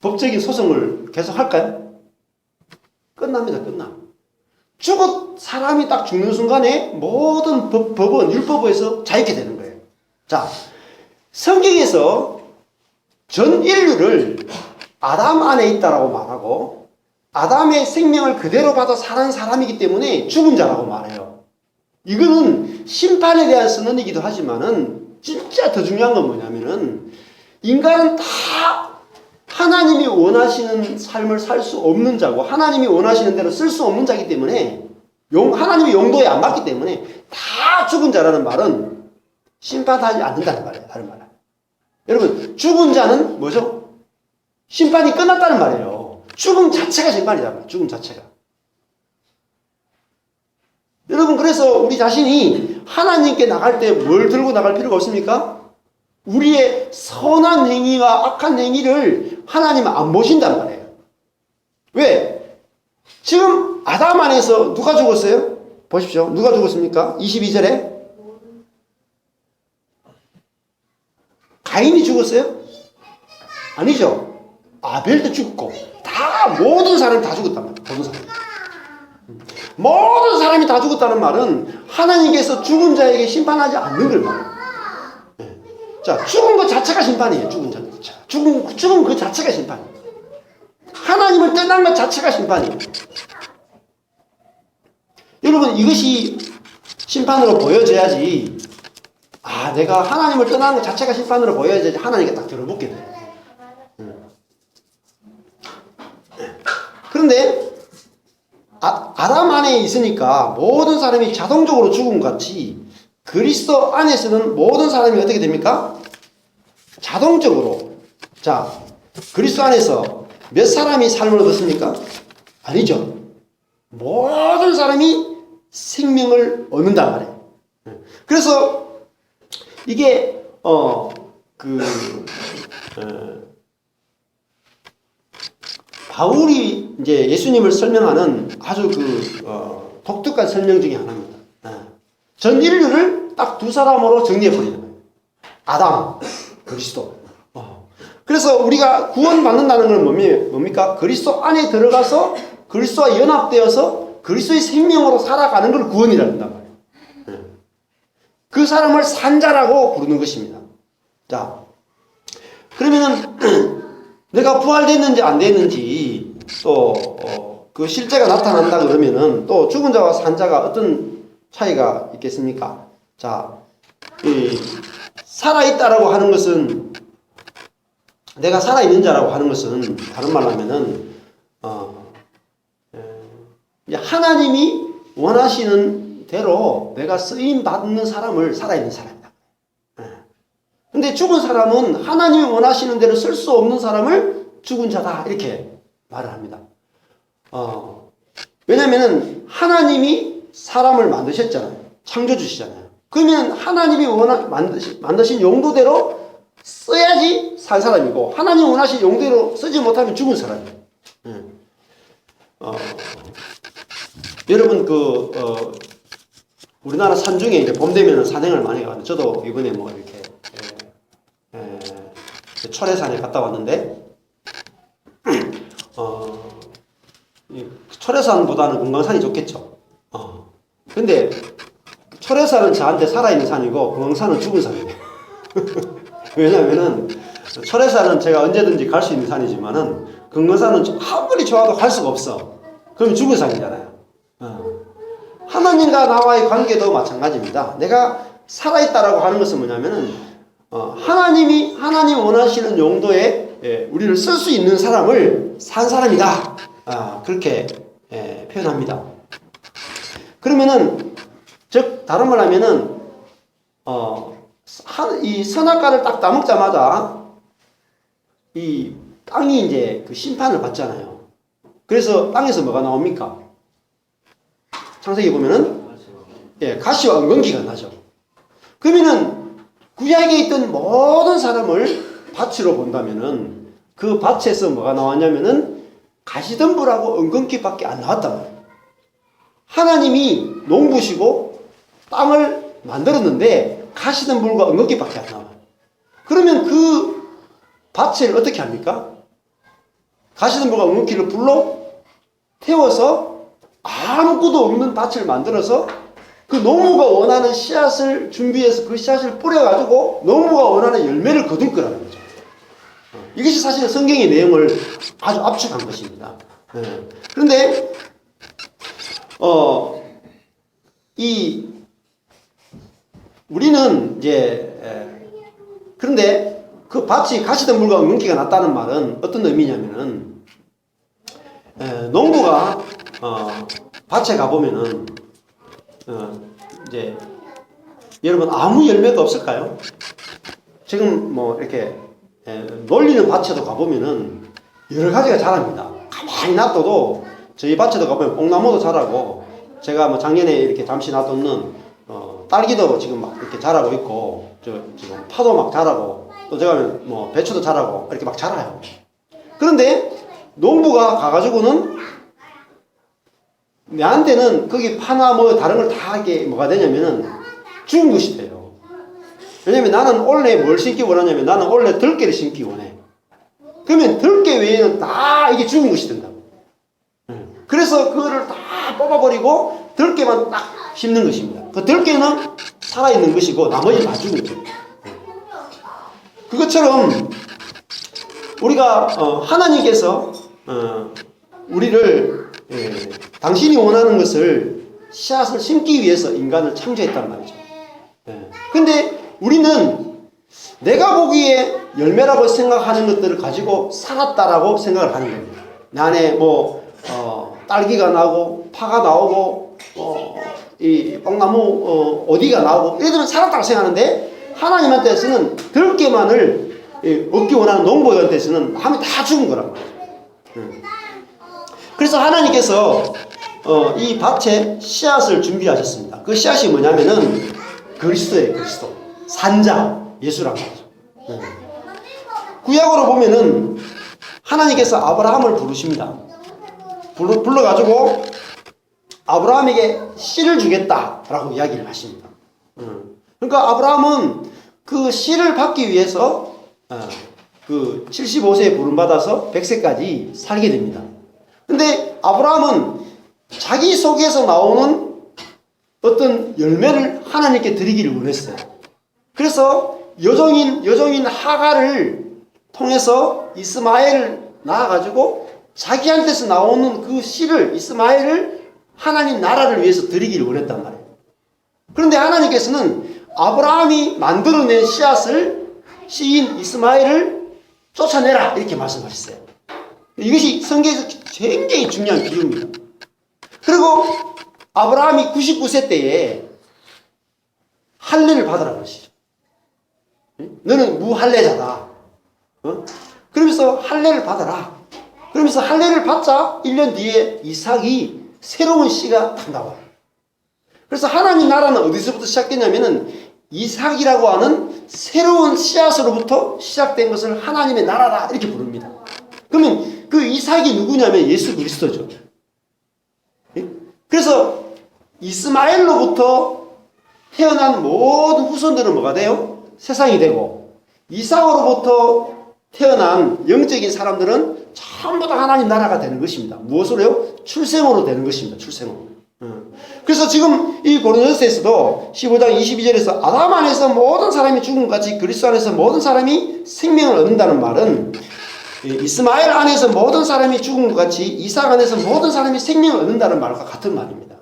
법적인 소송을 계속 할까요? 끝납니다. 끝나. 사람이 딱 죽는 순간에 모든 법은 율법에서 자유케 되는 거예요. 자, 성경에서 전 인류를 아담 안에 있다라고 말하고 아담의 생명을 그대로 받아 사는 사람이기 때문에 죽은 자라고 말해요. 이거는 심판에 대한 선언이기도 하지만은 진짜 더 중요한 건 뭐냐면은 인간은 다 하나님이 원하시는 삶을 살 수 없는 자고 하나님이 원하시는 대로 쓸 수 없는 자이기 때문에 하나님의 용도에 안 맞기 때문에 다 죽은 자라는 말은 심판하지 않는다는 말이에요. 다른 말은. 여러분, 죽은 자는 뭐죠? 심판이 끝났다는 말이에요. 죽음 자체가 심판이잖아요. 죽음 자체가. 여러분, 그래서 우리 자신이 하나님께 나갈 때 뭘 들고 나갈 필요가 없습니까? 우리의 선한 행위와 악한 행위를 하나님은 안 보신단 말이에요. 왜? 지금 아담 안에서 누가 죽었어요? 보십시오. 누가 죽었습니까? 22절에 가인이 죽었어요? 아니죠. 아벨도 죽었고 모든 사람이 다 죽었단 말이에요. 모든 사람이 다 죽었다는 말은 하나님께서 죽은 자에게 심판하지 않는 걸 말해요. 자, 죽은 것 자체가 심판이에요. 죽은 자 자체가. 죽은 그 자체가 심판이에요. 하나님을 떠난 것 자체가 심판이에요. 여러분, 이것이 심판으로 보여져야지, 내가 하나님을 떠나는 것 자체가 심판으로 보여야지 하나님께 딱 들어붙게 돼요. 그런데 아담 안에 있으니까 모든 사람이 자동적으로 죽은 것 같이 그리스도 안에서는 모든 사람이 어떻게 됩니까? 자동적으로. 자, 그리스도 안에서 몇 사람이 삶을 얻었습니까? 아니죠. 모든 사람이 생명을 얻는단 말이에요. 그래서 이게 바울이 이제 예수님을 설명하는 아주 독특한 설명 중에 하나입니다. 전 인류를 딱 두 사람으로 정리해 버리는 거예요. 아담, 그리스도. 그래서 우리가 구원받는다는 건 뭡니까? 그리스도 안에 들어가서 그리스도와 연합되어서 그리스도의 생명으로 살아가는 걸 구원이라고 한단 말이에요. 그 사람을 산자라고 부르는 것입니다. 자, 그러면은 내가 부활됐는지 안 됐는지 또 그 실제가 나타난다 그러면은 또 죽은 자와 산 자가 어떤 차이가 있겠습니까? 자, 살아있다라고 하는 것은, 내가 살아있는 자라고 하는 것은 다른 말로 하면은 하나님이 원하시는 대로 내가 쓰임 받는 사람을 살아있는 사람이다. 근데 죽은 사람은 하나님이 원하시는 대로 쓸 수 없는 사람을 죽은 자다, 이렇게 말을 합니다. 왜냐면은 하나님이 사람을 만드셨잖아요. 창조주시잖아요. 그러면 하나님이 만드신 용도대로 써야지 산 사람이고, 하나님 원하신 용도대로 쓰지 못하면 죽은 사람이에요. 여러분, 우리나라 산 중에 이제 봄 되면 산행을 많이 가거든요. 저도 이번에 뭐 이렇게 철회산에 갔다 왔는데, 철회산보다는 금강산이 좋겠죠. 근데 철회산은 저한테 살아있는 산이고 금강산은 죽은 산이에요. 왜냐면은 철회산은 제가 언제든지 갈 수 있는 산이지만은 금강산은 아무리 좋아도 갈 수가 없어. 그럼 죽은 산이잖아요. 하나님과 나와의 관계도 마찬가지입니다. 내가 살아있다라고 하는 것은 뭐냐면은 하나님이 원하시는 용도에 우리를 쓸 수 있는 사람을 산 사람이다. 그렇게 표현합니다. 그러면은, 즉 다른 말 하면은 이 선악과를 딱 따먹자마자 이 땅이 이제 그 심판을 받잖아요. 그래서 땅에서 뭐가 나옵니까? 창세기 보면은 가시와 은근기가 나죠. 그러면은 구약에 있던 모든 사람을 밭으로 본다면은 그 밭에서 뭐가 나왔냐면은 가시덤불하고 은근기밖에 안 나왔단 말이에요. 하나님이 농부시고 땅을 만들었는데 가시덤불과 은근기밖에 안 나와요. 그러면 그 밭을 어떻게 합니까? 가시덤불과 은근기를 불로 태워서 아무것도 없는 밭을 만들어서 그 농부가 원하는 씨앗을 준비해서 그 씨앗을 뿌려가지고 농부가 원하는 열매를 거둘 거라는 거죠. 이것이 사실은 성경의 내용을 아주 압축한 것입니다. 그런데 우리는 이제 그런데 그 밭이 가시덤불과 은근기가 났다는 말은 어떤 의미냐면은 농부가 밭에 가보면은 이제 여러분 아무 열매가 없을까요? 지금 뭐 이렇게 놀리는 밭에도 가보면은 여러 가지가 자랍니다. 가만히 놔둬도 저희 밭에도 가보면 뽕나무도 자라고, 제가 뭐 작년에 이렇게 잠시 놔뒀는 딸기도 지금 막 이렇게 자라고 있고, 지금 파도 막 자라고, 또 제가 뭐 배추도 자라고 이렇게 막 자라요. 그런데 농부가 가가지고는 내한테는 거기 파나 뭐 다른 걸 다 하게 뭐가 되냐면은 죽은 것이 돼요. 왜냐면 나는 원래 뭘 심기 원하냐면 나는 원래 들깨를 심기 원해. 그러면 들깨 외에는 다 이게 죽은 것이 된다고. 그래서 그거를 다 뽑아버리고 들깨만 딱 심는 것입니다. 그 들깨는 살아있는 것이고 나머지는 다 죽은 거예요. 그것처럼 우리가 하나님께서 우리를 당신이 원하는 것을 씨앗을 심기 위해서 인간을 창조했단 말이죠. 근데 우리는 내가 보기에 열매라고 생각하는 것들을 가지고 살았다라고 생각을 하는 겁니다. 내 안에 뭐 딸기가 나고 파가 나오고 이 뽕나무 어디가 나오고 얘들은 살았다고 생각하는데 하나님한테서는 들깨만을 얻기 원하는 농부한테서는 함이 다 죽은 거란 말이에요. 그래서 하나님께서 이 밭에 씨앗을 준비하셨습니다. 그 씨앗이 뭐냐면은 그리스도예요. 그리스도 산자 예수란 말이죠. 구약으로 보면은 하나님께서 아브라함을 부르십니다. 불러가지고 아브라함에게 씨를 주겠다라고 이야기를 하십니다. 그러니까 아브라함은 그 씨를 받기 위해서 그 75세에 부름받아서 100세까지 살게 됩니다. 근데 아브라함은 자기 속에서 나오는 어떤 열매를 하나님께 드리기를 원했어요. 그래서 여종인 하갈을 통해서 이스마엘을 낳아가지고 자기한테서 나오는 그 씨를 이스마엘을 하나님 나라를 위해서 드리기를 원했단 말이에요. 그런데 하나님께서는 아브라함이 만들어낸 씨인 이스마엘을 쫓아내라 이렇게 말씀하셨어요. 이것이 성경에서 굉장히 중요한 비유입니다. 그리고 아브라함이 99세 때에 할례를 받으라 그러시죠. 너는 무할례자다. 그러면서 할례를 받아라. 그러면서 할례를 받자 1년 뒤에 이삭이 새로운 씨가 딱 나와요. 그래서 하나님 나라는 어디서부터 시작됐냐면은 이삭이라고 하는 새로운 씨앗으로부터 시작된 것을 하나님의 나라라 이렇게 부릅니다. 그러면 그 이삭이 누구냐면 예수 그리스도죠. 그래서 이스마엘로부터 태어난 모든 후손들은 뭐가 돼요? 세상이 되고 이삭으로부터 태어난 영적인 사람들은 전부 다 하나님 나라가 되는 것입니다. 무엇으로요? 출생으로 되는 것입니다. 출생으로. 그래서 지금 이 고린도서에서도 15장 22절에서 아담 안에서 모든 사람이 죽은 것 같이 그리스도 안에서 모든 사람이 생명을 얻는다는 말은 이스마엘 안에서 모든 사람이 죽은 것 같이 이삭 안에서 모든 사람이 생명을 얻는다는 말과 같은 말입니다.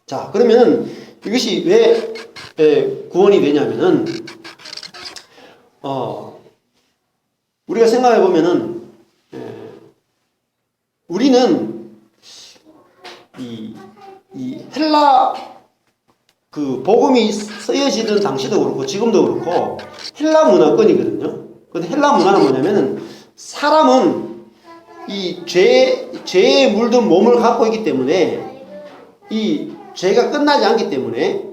자, 그러면 이것이 왜 구원이 되냐면은 우리가 생각해 보면은 우리는 이 헬라 그 복음이 쓰여지던 당시도 그렇고 지금도 그렇고 헬라 문화권이거든요. 근데 헬라 문화는 뭐냐면은 사람은 이 죄에 물든 몸을 갖고 있기 때문에 이 죄가 끝나지 않기 때문에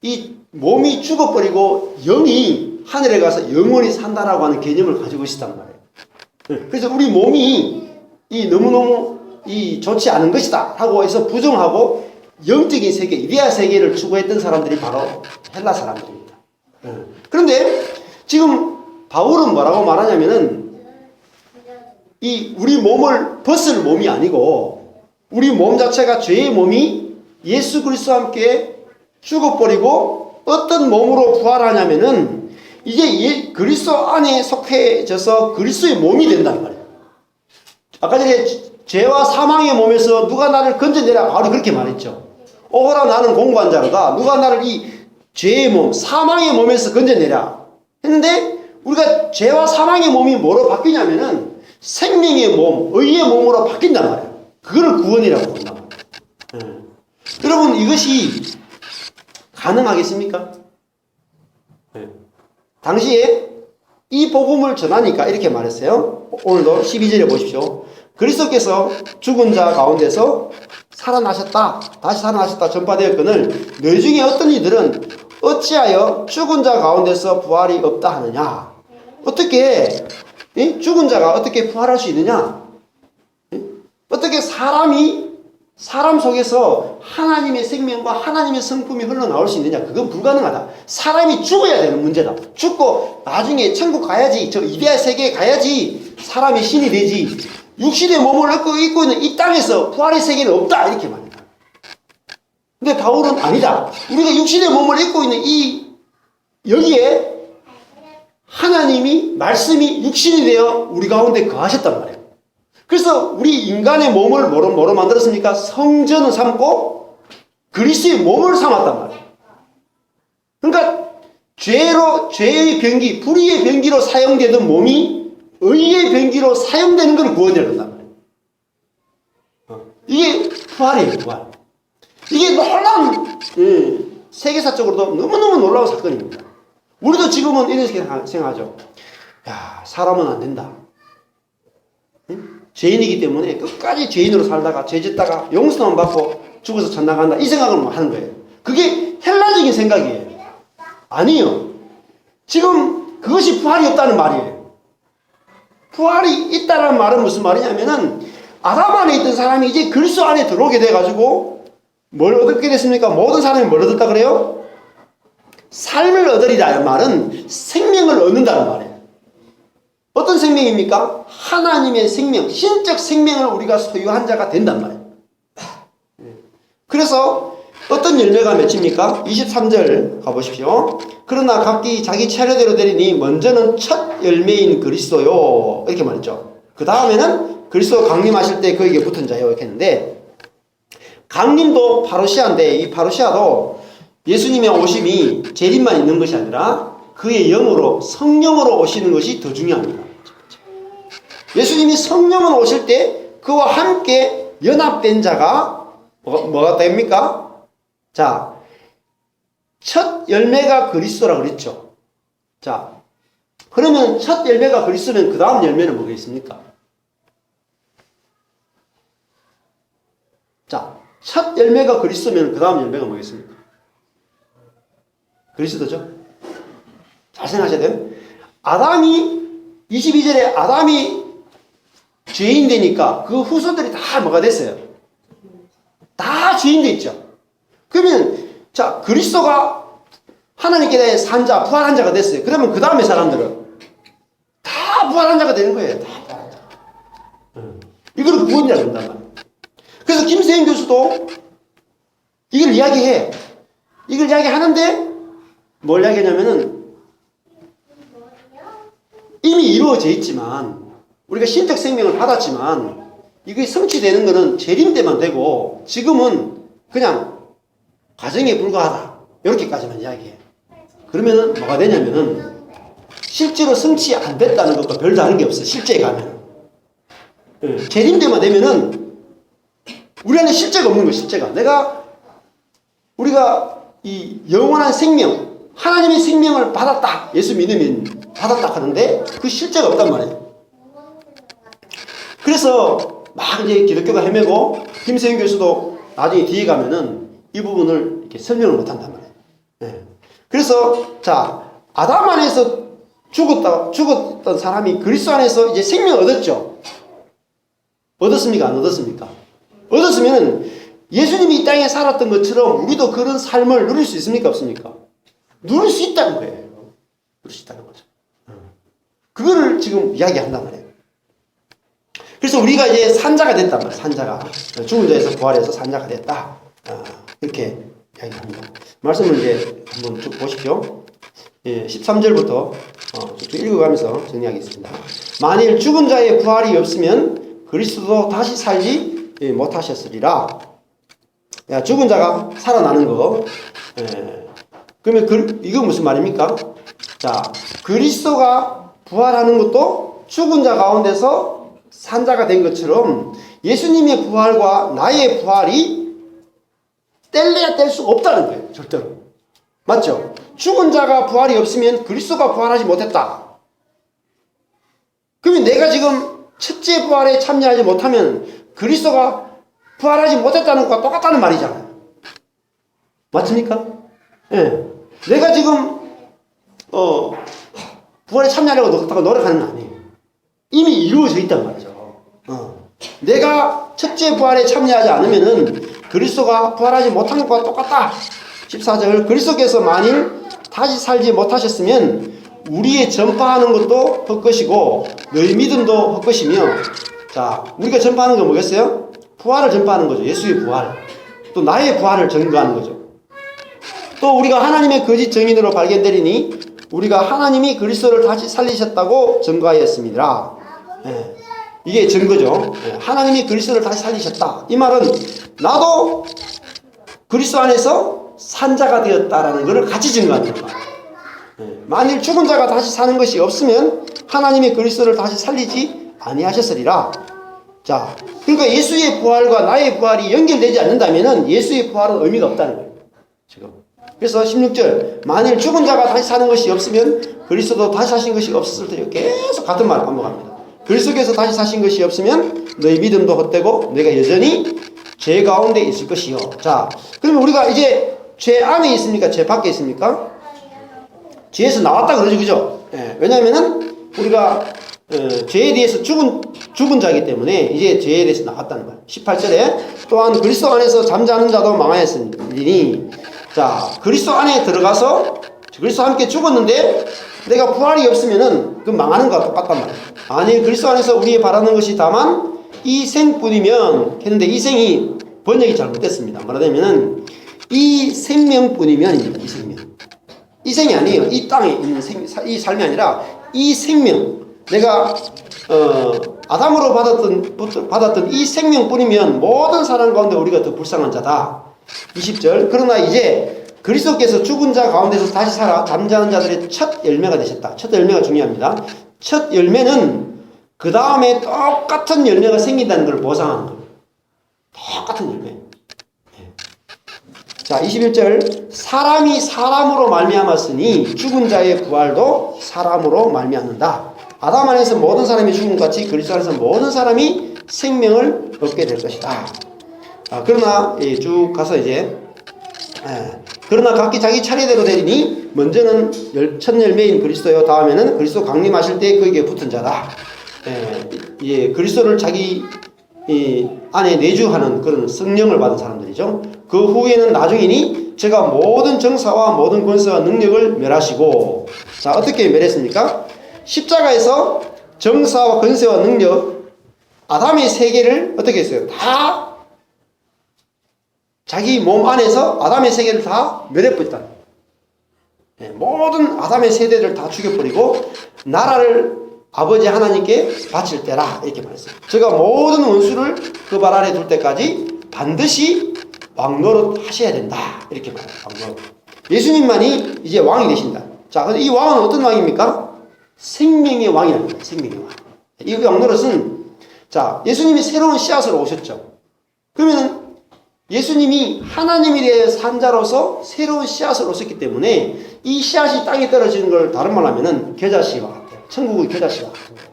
이 몸이 죽어버리고 영이 하늘에 가서 영원히 산다라고 하는 개념을 가지고 있었단 말이에요. 그래서 우리 몸이 이 너무너무 이 좋지 않은 것이다 하고 해서 부정하고 영적인 세계, 이데아 세계를 추구했던 사람들이 바로 헬라 사람들입니다. 그런데 지금 바울은 뭐라고 말하냐면은 이 우리 몸을 벗을 몸이 아니고 우리 몸 자체가 죄의 몸이 예수 그리스도와 함께 죽어버리고 어떤 몸으로 부활하냐면은 이제 그리스도 안에 속해져서 그리스도의 몸이 된단 말이에요. 아까 전에 죄와 사망의 몸에서 누가 나를 건져내라 바로 그렇게 말했죠. 오호라 나는 공고한 자로다. 누가 나를 이 죄의 몸, 사망의 몸에서 건져내라 했는데 우리가 죄와 사망의 몸이 뭐로 바뀌냐면은 생명의 몸, 의의 몸으로 바뀐단 말이에요. 그거를 구원이라고 한단 말이에요. 여러분 이것이 가능하겠습니까? 당시에 이 복음을 전하니까 이렇게 말했어요. 오늘도 12절에 보십시오. 그리스도께서 죽은 자 가운데서 살아나셨다. 다시 살아나셨다. 전파되었거늘 너희 중에 어떤 이들은 어찌하여 죽은 자 가운데서 부활이 없다 하느냐. 어떻게 죽은 자가 어떻게 부활할 수 있느냐. 어떻게 사람이 사람 속에서 하나님의 생명과 하나님의 성품이 흘러나올 수 있느냐? 그건 불가능하다. 사람이 죽어야 되는 문제다. 죽고 나중에 천국 가야지, 저 이데아 세계에 가야지 사람이 신이 되지. 육신의 몸을 입고 있는 이 땅에서 부활의 세계는 없다. 이렇게 말합니다. 근데 바울은 아니다. 우리가 육신의 몸을 입고 있는 여기에 하나님이 말씀이 육신이 되어 우리 가운데 거하셨단 말이에요. 그래서 우리 인간의 몸을 뭐로 만들었습니까? 성전을 삼고 그리스도의 몸을 삼았단 말이에요. 그러니까 죄의 병기, 불의의 병기로 사용되던 몸이 의의 병기로 사용되는 건 구원을 한단 말이에요. 이게 부활이에요, 부활. 이게 놀라운, 세계사적으로도 너무너무 놀라운 사건입니다. 우리도 지금은 이렇게 생각하죠. 야, 사람은 안 된다. 응? 죄인이기 때문에 끝까지 죄인으로 살다가 죄 짓다가 용서만 받고 죽어서 천당 간다. 이 생각을 하는 거예요. 그게 헬라적인 생각이에요. 아니요. 지금 그것이 부활이 없다는 말이에요. 부활이 있다는 말은 무슨 말이냐면은 아담 안에 있던 사람이 이제 그리스도 안에 들어오게 돼가지고 뭘 얻게 됐습니까? 모든 사람이 뭘 얻었다 그래요? 삶을 얻으리라는 말은 생명을 얻는다는 말이에요. 어떤 생명입니까? 하나님의 생명, 신적 생명을 우리가 소유한 자가 된단 말이에요. 그래서 어떤 열매가 맺힙니까? 23절 가보십시오. 그러나 각기 자기 차례대로 되리니 먼저는 첫 열매인 그리스도요. 이렇게 말했죠. 그 다음에는 그리스도 강림하실 때 그에게 붙은 자요. 이렇게 했는데 강림도 파루시아인데 이 파루시아도 예수님의 오심이 재림만 있는 것이 아니라 그의 영으로 성령으로 오시는 것이 더 중요합니다. 예수님이 성령으로 오실 때 그와 함께 연합된 자가 뭐가 됩니까? 자, 첫 열매가 그리스도라고 그랬죠. 자, 그러면 첫 열매가 그리스도면 그 다음 열매는 뭐가 있습니까? 자, 첫 열매가 그리스도면 그 다음 열매가 뭐겠습니까? 그리스도죠. 잘 생각하셔야 돼요. 22절에 아담이 죄인 되니까 그 후손들이 다 뭐가 됐어요? 다 죄인 됐죠. 그러면 자, 그리스도가 하나님께 대해 산 자, 부활한 자가 됐어요. 그러면 그 다음에 사람들은 다 부활한 자가 되는 거예요. 다 부활한 자. 이걸 구원이라고 한단 말이에요. 그래서 김세인 교수도 이걸 이야기해. 이걸 이야기하는데 뭘 이야기하냐면은 이미 이루어져 있지만 우리가 신적 생명을 받았지만 이게 성취되는 것은 재림 때만 되고 지금은 그냥 과정에 불과하다. 이렇게까지만 이야기해. 그러면은 뭐가 되냐면은 실제로 성취 안 됐다는 것과 별 다른 게 없어. 실제에 가면. 재림 때만 되면은 우리 안에 실제가 없는 거야. 실제가. 우리가 이 영원한 생명 하나님의 생명을 받았다. 예수 믿으면 받았다 하는데 그 실제가 없단 말이에요. 그래서 막 이제 기독교가 헤매고 김세윤 교수도 나중에 뒤에 가면은 이 부분을 이렇게 설명을 못 한단 말이에요. 네. 그래서 자, 아담 안에서 죽었던 사람이 그리스도 안에서 이제 생명을 얻었죠. 얻었습니까? 안 얻었습니까? 얻었으면 예수님이 이 땅에 살았던 것처럼 우리도 그런 삶을 누릴 수 있습니까? 없습니까? 누릴 수 있다는 거예요. 누릴 수 있다는 거죠. 그거를 지금 이야기한단 말이에요. 그래서 우리가 이제 산자가 됐단 말이에요. 산자가. 죽은 자에서 부활해서 산자가 됐다. 이렇게 이야기합니다. 말씀을 이제 한번 쭉 보십시오. 13절부터 쭉 읽어가면서 정리하겠습니다. 만일 죽은 자의 부활이 없으면 그리스도도 다시 살지 못하셨으리라. 죽은 자가 살아나는 거. 그러면 이거 무슨 말입니까? 자, 그리스도가 부활하는 것도 죽은 자 가운데서 산자가 된 것처럼 예수님의 부활과 나의 부활이 뗄래야 뗄 수가 없다는 거예요. 절대로. 맞죠? 죽은 자가 부활이 없으면 그리스도가 부활하지 못했다. 그러면 내가 지금 첫째 부활에 참여하지 못하면 그리스도가 부활하지 못했다는 것과 똑같다는 말이잖아요. 맞습니까? 예. 내가 지금 부활에 참여하려고 노력하는 거 아니에요. 이미 이루어져 있단 말이죠. 내가 첫째 부활에 참여하지 않으면은 그리스도가 부활하지 못한 것과 똑같다. 14절 그리스도께서 만일 다시 살지 못하셨으면 우리의 전파하는 것도 헛것이고 너희 믿음도 헛것이며. 자, 우리가 전파하는 건 뭐겠어요? 부활을 전파하는 거죠. 예수의 부활. 또 나의 부활을 증거하는 거죠. 또 우리가 하나님의 거짓 증인으로 발견되리니 우리가 하나님이 그리스도를 다시 살리셨다고 증거하였습니다. 예, 이게 증거죠. 예, 하나님이 그리스도를 다시 살리셨다. 이 말은 나도 그리스도 안에서 산 자가 되었다라는 것을 같이 증거하는 거예요. 예, 만일 죽은 자가 다시 사는 것이 없으면 하나님이 그리스도를 다시 살리지 아니하셨으리라. 자, 그러니까 예수의 부활과 나의 부활이 연결되지 않는다면 예수의 부활은 의미가 없다는 거예요. 지금. 그래서 16절 만일 죽은 자가 다시 사는 것이 없으면 그리스도도 다시 사신 것이 없었을 테요. 계속 같은 말을 반복합니다. 그리스도께서 다시 사신 것이 없으면 너희 믿음도 헛되고 너희가 여전히 죄 가운데 있을 것이요. 자, 그러면 우리가 이제 죄 안에 있습니까? 죄 밖에 있습니까? 죄에서 나왔다 그러죠. 그죠? 예, 왜냐면은 우리가 죄에 대해서 죽은 자이기 때문에 이제 죄에 대해서 나왔다는 거예요. 18절에 또한 그리스도 안에서 잠자는 자도 망하였으니. 자, 그리스도 안에 들어가서 그리스도와 함께 죽었는데 내가 부활이 없으면은 그 망하는 것과 똑같단 말이에요. 아니, 그리스도 안에서 우리의 바라는 것이 다만 이 생뿐이면 했는데 이 생이 번역이 잘못됐습니다. 말하자면은 이 생명뿐이면입니다. 이 생명. 이 생이 아니에요. 이 땅에 있는 이 삶이 아니라 이 생명. 내가 아담으로 받았던 이 생명뿐이면 모든 사람 가운데 우리가 더 불쌍한 자다. 20절 그러나 이제 그리스도께서 죽은 자 가운데서 다시 살아 잠자는 자들의 첫 열매가 되셨다. 첫 열매가 중요합니다. 첫 열매는 그 다음에 똑같은 열매가 생긴다는 걸 보상하는 거예요. 똑같은 열매. 자, 21절 사람이 사람으로 말미암았으니 죽은 자의 부활도 사람으로 말미암는다. 아담 안에서 모든 사람이 죽은 것 같이 그리스도 안에서 모든 사람이 생명을 얻게 될 것이다. 그러나 쭉 가서 이제 그러나 각기 자기 차례대로 되리니 먼저는 첫 열매인 그리스도요 다음에는 그리스도 강림하실 때 그에게 붙은 자다. 그리스도를 자기 안에 내주하는 그런 성령을 받은 사람들이죠. 그 후에는 나중이니 제가 모든 정사와 모든 권세와 능력을 멸하시고. 자, 어떻게 멸했습니까? 십자가에서 정사와 권세와 능력 아담의 세계를 어떻게 했어요? 다 자기 몸 안에서 아담의 세계를 다 멸해버렸다. 모든 아담의 세대를 다 죽여버리고 나라를 아버지 하나님께 바칠 때라 이렇게 말했어요. 제가 모든 원수를 그 발 아래 둘 때까지 반드시 왕노릇 하셔야 된다 이렇게 말해요. 왕노릇. 예수님만이 이제 왕이 되신다. 자, 근데 이 왕은 어떤 왕입니까? 생명의 왕이라는 거예요. 생명의 왕. 이 왕노릇은 자, 예수님이 새로운 씨앗으로 오셨죠. 그러면 예수님이 하나님에 대해 산자로서 새로운 씨앗을 오셨기 때문에 이 씨앗이 땅에 떨어지는 걸 다른 말로 하면은 겨자씨와 같아요. 천국의 겨자씨와 같은 거예요.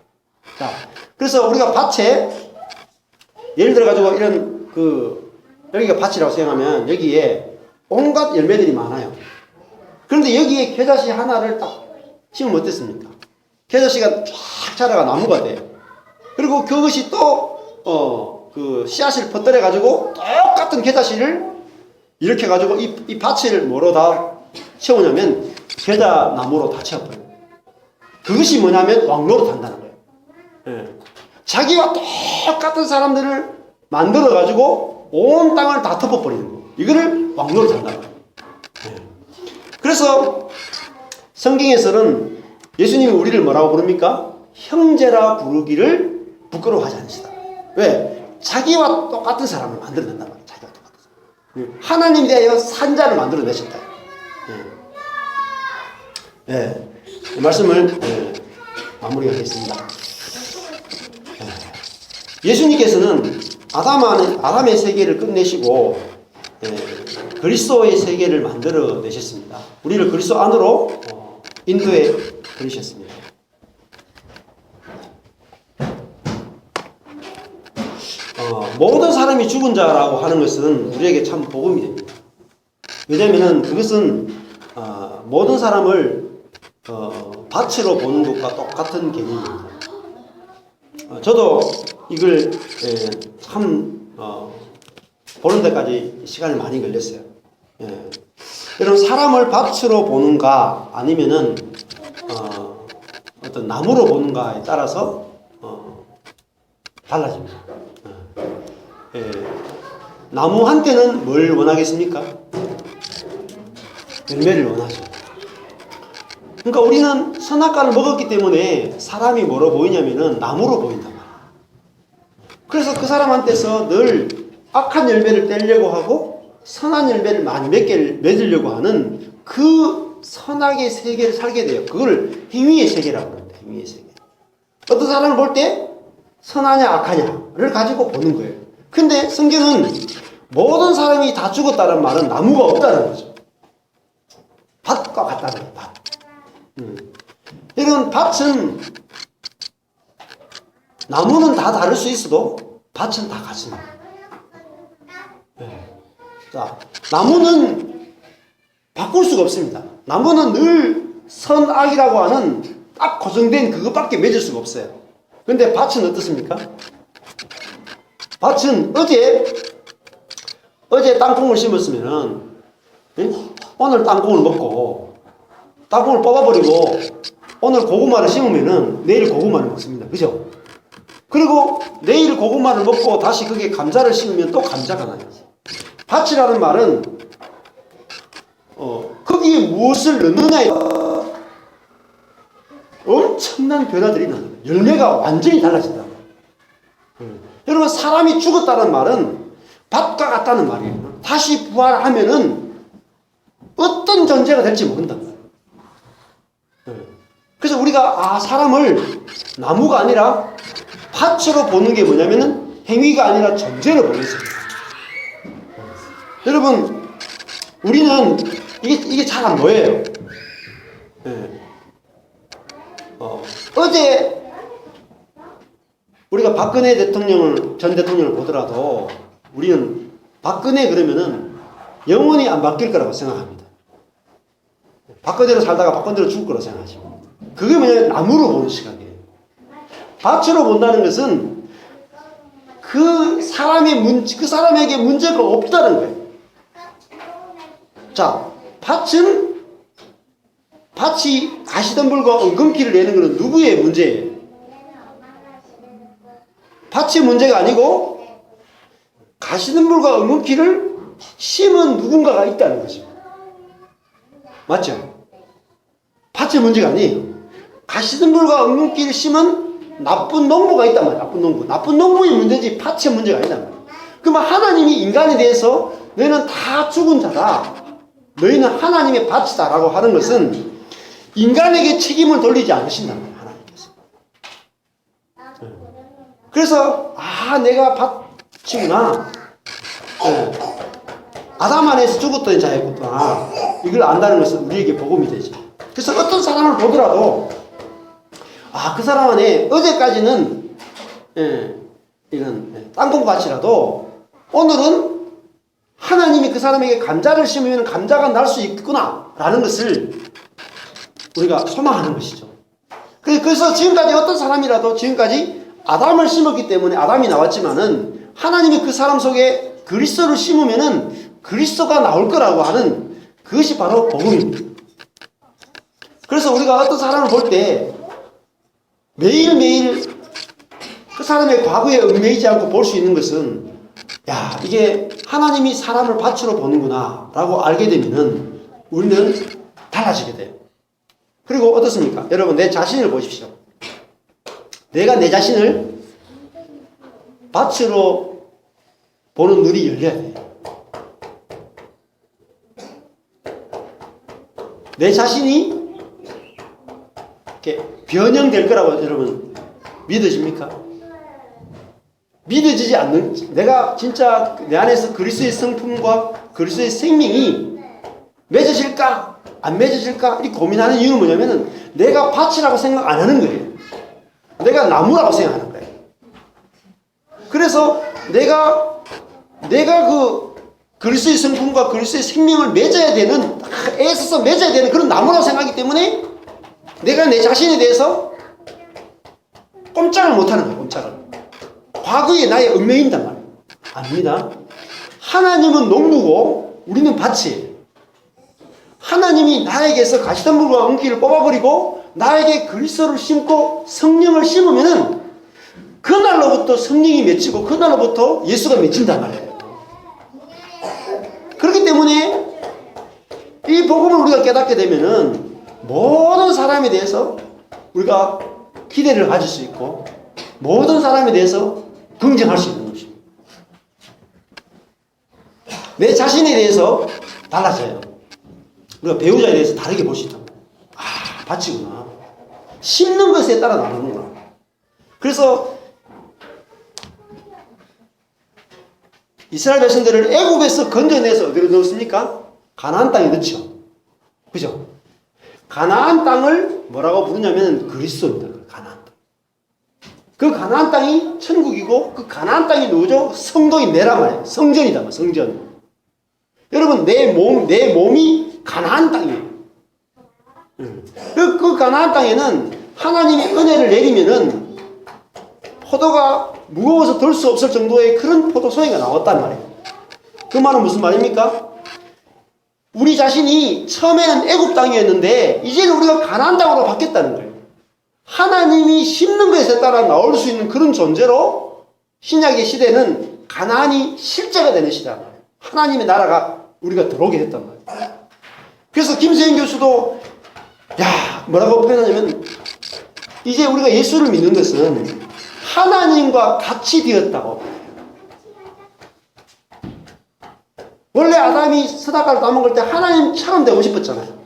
자, 그래서 우리가 밭에 예를 들어 가지고 이런 여기가 밭이라고 생각하면 여기에 온갖 열매들이 많아요. 그런데 여기에 겨자씨 하나를 딱 심으면 어땠습니까? 겨자씨가 쫙 자라가 나무가 돼요. 그리고 그것이 또 그 씨앗을 퍼뜨려 가지고 똑같은 겨자씨를 이렇게 가지고 이 밭을 뭐로 다 채우냐면 겨자나무로 다 채워버려요. 그것이 뭐냐면 왕노릇 한다는 거예요. 자기와 똑같은 사람들을 만들어 가지고 온 땅을 다 덮어버리는 거예요. 이거를 왕노릇 한다는 거예요. 그래서 성경에서는 예수님이 우리를 뭐라고 부릅니까? 형제라 부르기를 부끄러워하지 않으시다. 왜? 자기와 똑같은 사람을 만들어낸단 말이에요. 자기와 똑같은 사람. 하나님에 대하여 산자를 만들어내셨다. 이 말씀을 마무리하겠습니다. 예수님께서는 아담의 세계를 끝내시고 그리스도의 세계를 만들어내셨습니다. 우리를 그리스도 안으로 인도해 버리셨습니다. 모든 사람이 죽은 자라고 하는 것은 우리에게 참 복음이 됩니다. 왜냐하면 그것은 모든 사람을 밭으로 보는 것과 똑같은 개념입니다. 저도 이걸 참 보는 데까지 시간이 많이 걸렸어요. 여러분, 사람을 밭으로 보는가 아니면은 어떤 나무로 보는가에 따라서 달라집니다. 나무한테는 뭘 원하겠습니까? 열매를 원하죠. 그러니까 우리는 선악과를 먹었기 때문에 사람이 뭐로 보이냐면은 나무로 보인단 말이에요. 그래서 그 사람한테서 늘 악한 열매를 떼려고 하고 선한 열매를 많이 맺으려고 하는 그 선악의 세계를 살게 돼요. 그걸 행위의 세계라고 합니다. 행위의 세계. 어떤 사람을 볼 때 선하냐 악하냐를 가지고 보는 거예요. 근데 성경은 모든 사람이 다 죽었다는 말은 나무가 없다는 거죠. 밭과 같다는 거예요. 밭. 여러분, 밭은 나무는 다 다를 수 있어도 밭은 다 같습니다. 자, 나무는 바꿀 수가 없습니다. 나무는 늘 선악이라고 하는 딱 고정된 그것밖에 맺을 수가 없어요. 그런데 밭은 어떻습니까? 밭은 어제 땅콩을 심었으면은 오늘 땅콩을 먹고 땅콩을 뽑아버리고 오늘 고구마를 심으면은 내일 고구마를 먹습니다. 그죠? 그리고 내일 고구마를 먹고 다시 거기에 감자를 심으면 또 감자가 나요. 밭이라는 말은 거기에 무엇을 넣느냐에 엄청난 변화들이 나요. 열매가 완전히 달라진다. 여러분, 사람이 죽었다는 말은 밭과 같다는 말이에요. 다시 부활하면은 어떤 존재가 될지 모른다. 그래서 우리가 사람을 나무가 아니라 밭으로 보는 게 뭐냐면은 행위가 아니라 존재로 보는 것입니다. 여러분, 우리는 이게 잘 안 보여요. 어제 우리가 박근혜 전 대통령을 보더라도 우리는 박근혜 그러면은 영원히 안 바뀔 거라고 생각합니다. 박근혜로 살다가 박근혜로 죽을 거라고 생각하죠. 그게 뭐냐면 나무로 보는 시각이에요. 밭으로 본다는 것은 그 사람에게 문제가 없다는 거예요. 자, 밭이 가시덤불과 엉겅퀴를 내는 것은 누구의 문제예요? 밭의 문제가 아니고 가시덤불과 엉겅퀴를 심은 누군가가 있다는 거죠. 맞죠? 밭의 문제가 아니에요. 가시덤불과 엉겅퀴를 심은 나쁜 농부가 있단 말이에요. 나쁜 농부의 문제지 밭의 문제가 아니단 말이에요. 그러면 하나님이 인간에 대해서 너희는 다 죽은 자다, 너희는 하나님의 밭이다 라고 하는 것은 인간에게 책임을 돌리지 않으신다는 거예요. 하나님께서. 그래서 내가 밭이구나, 아담 안에서 죽었던 자였구나, 이걸 안다는 것은 우리에게 복음이 되죠. 그래서 어떤 사람을 보더라도 그 사람 안에 어제까지는 이런 땅콩밭이라도 오늘은 하나님이 그 사람에게 감자를 심으면 감자가 날 수 있구나 라는 것을 우리가 소망하는 것이죠. 그래서 지금까지 어떤 사람이라도 지금까지 아담을 심었기 때문에 아담이 나왔지만은 하나님이 그 사람 속에 그리스도를 심으면은 그리스도가 나올 거라고 하는 그것이 바로 복음입니다. 그래서 우리가 어떤 사람을 볼 때 매일매일 그 사람의 과거에 얽매이지 않고 볼 수 있는 것은 이게 하나님이 사람을 밭으로 보는구나 라고 알게 되면은 우리는 달라지게 돼요. 그리고 어떻습니까? 여러분, 내 자신을 보십시오. 내가 내 자신을 밭으로 보는 눈이 열려야 돼요. 내 자신이 이렇게 변형될 거라고 여러분 믿어집니까? 믿어지지 않는, 내가 진짜 내 안에서 그리스도의 성품과 그리스도의 생명이 맺어질까 안 맺어질까 이 고민하는 이유는 뭐냐면은 내가 밭이라고 생각 안 하는 거예요. 내가 나무라고 생각하는 거예요. 그래서 내가 그 그리스도의 성품과 그리스도의 생명을 맺어야 되는, 애써서 맺어야 되는 그런 나무라고 생각하기 때문에 내가 내 자신에 대해서 꼼짝을 못하는 거예요. 꼼짝을. 과거에 나의 얽매인단 말이에요. 아닙니다. 하나님은 농부고 우리는 밭이에요. 하나님이 나에게서 가시덤불과 엉기를 뽑아버리고 나에게 그리스도를 심고 성령을 심으면은 그날로부터 성령이 맺히고 그날로부터 예수가 맺힌단 말이에요. 그렇기 때문에 이 복음을 우리가 깨닫게 되면은 모든 사람에 대해서 우리가 기대를 가질 수 있고 모든 사람에 대해서 긍정할 수 있는 것입니다. 내 자신에 대해서 달라져요. 우리가 배우자에 대해서 다르게 볼 수 있다. 아, 밭이구나. 심는 것에 따라 나누는구나. 그래서 이스라엘 백성들을 애굽에서 건져내서 어디로 넣었습니까? 가나안 땅에 넣죠. 그죠? 가나안 땅을 뭐라고 부르냐면 그리스도입니다. 가나안 땅. 그 가나안 땅이 천국이고 그 가나안 땅이 누구죠? 성도인 내란 말이에요. 성전이다. 성전. 여러분 내 몸이 가나안 땅이에요. 그 가나안 땅에는 하나님이 은혜를 내리면은 포도가 무거워서 들 수 없을 정도의 그런 포도송이가 나왔단 말이에요. 그 말은 무슨 말입니까? 우리 자신이 처음에는 애굽 땅이었는데 이제는 우리가 가나안 땅으로 바뀌었다는 거예요. 하나님이 심는 것에 따라 나올 수 있는 그런 존재로 신약의 시대는 가나안이 실제가 되는 시대란 말이에요. 하나님의 나라가 우리가 들어오게 했단 말이에요. 그래서 김세인 교수도 뭐라고 표현하냐면 이제 우리가 예수를 믿는 것은 하나님과 같이 되었다고. 원래 아담이 선악과를 따먹을 때 하나님처럼 되고 싶었잖아요.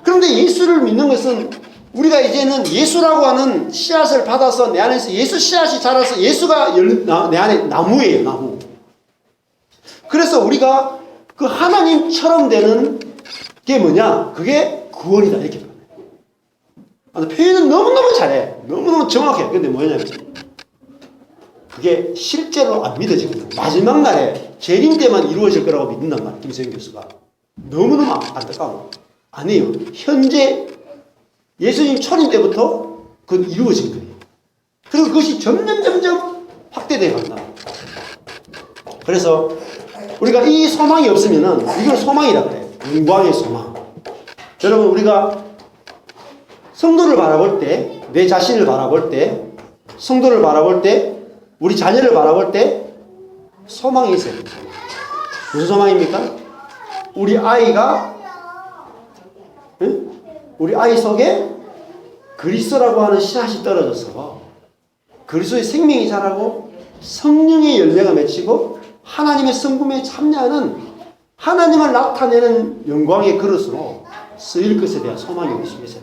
그런데 예수를 믿는 것은 우리가 이제는 예수라고 하는 씨앗을 받아서 내 안에서 예수 씨앗이 자라서 예수가 내 안에 나무예요. 나무. 그래서 우리가 그 하나님처럼 되는 게 뭐냐? 그게 구원이다. 이렇게 말해요. 표현은 너무너무 잘해. 너무너무 정확해. 근데 뭐냐면 그게 실제로 안 믿어지거든요. 마지막 날에 재림 때만 이루어질 거라고 믿는단 말이에요. 김세영 교수가. 너무너무 안타까워. 아니에요. 현재 예수님 초림 때부터 그건 이루어진 거예요. 그리고 그것이 점점 확대되어 간다. 그래서 우리가 이 소망이 없으면은 이걸 소망이라 그래요. 영광의 소망. 여러분 우리가 성도를 바라볼 때, 내 자신을 바라볼 때, 성도를 바라볼 때, 우리 자녀를 바라볼 때 소망이 있어요. 무슨 소망입니까? 우리 아이가 우리 아이 속에 그리스도라고 하는 씨앗이 떨어져서 그리스도의 생명이 자라고 성령의 열매가 맺히고 하나님의 성품에 참여하는 하나님을 나타내는 영광의 그릇으로 쓰일 것에 대한 소망이 우리 속에 있어요.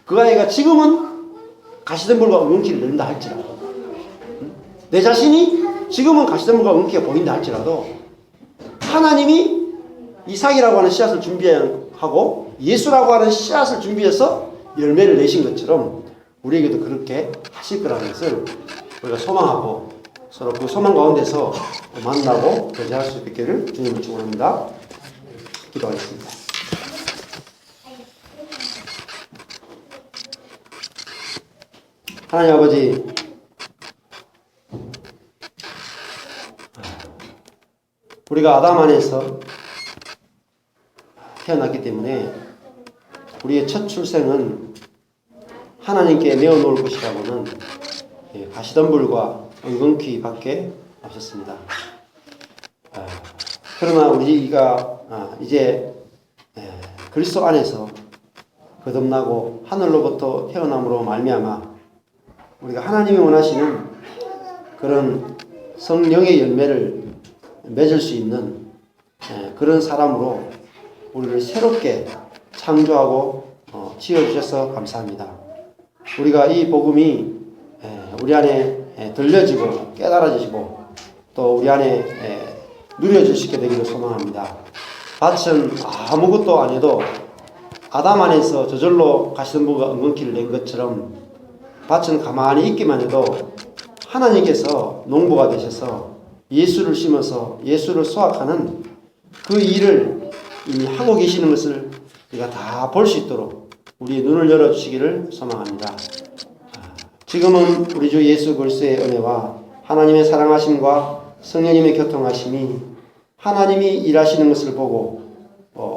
그 아이가 지금은 가시덤불과 엉겅퀴를 낸다 할지라도 내 자신이 지금은 가시덤불과 엉겅퀴가 보인다 할지라도 하나님이 이삭이라고 하는 씨앗을 준비하고 예수라고 하는 씨앗을 준비해서 열매를 내신 것처럼 우리에게도 그렇게 하실 거라는 것을 우리가 소망하고 서로 그 소망 가운데서 만나고 교제할 수 있기를 주님을 축원합니다. 기도하겠습니다. 하나님 아버지, 우리가 아담 안에서 태어났기 때문에 우리의 첫 출생은 하나님께 내어놓을 것이라고는 가시덤불과 엉겅퀴밖에 없었습니다. 그러나 우리가 이제 그리스도 안에서 거듭나고 하늘로부터 태어남으로 말미암아 우리가 하나님이 원하시는 그런 성령의 열매를 맺을 수 있는 그런 사람으로 우리를 새롭게 창조하고 지어주셔서 감사합니다. 우리가 이 복음이 우리 안에 들려지고 깨달아지시고 또 우리 안에 누려질 수 있게 되기를 소망합니다. 밭은 아무것도 안 해도 아담 안에서 저절로 가시덤불과 엉겅퀴를 낸 것처럼 밭은 가만히 있기만 해도 하나님께서 농부가 되셔서 예수를 심어서 예수를 수확하는 그 일을 이미 하고 계시는 것을 우리가 다 볼 수 있도록 우리의 눈을 열어주시기를 소망합니다. 지금은 우리 주 예수 그리스도의 은혜와 하나님의 사랑하심과 성령님의 교통하심이 하나님이 일하시는 것을 보고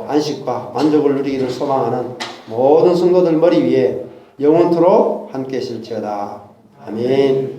안식과 만족을 누리기를 소망하는 모든 성도들 머리 위에 영원토록 함께 하실지어다. 아멘.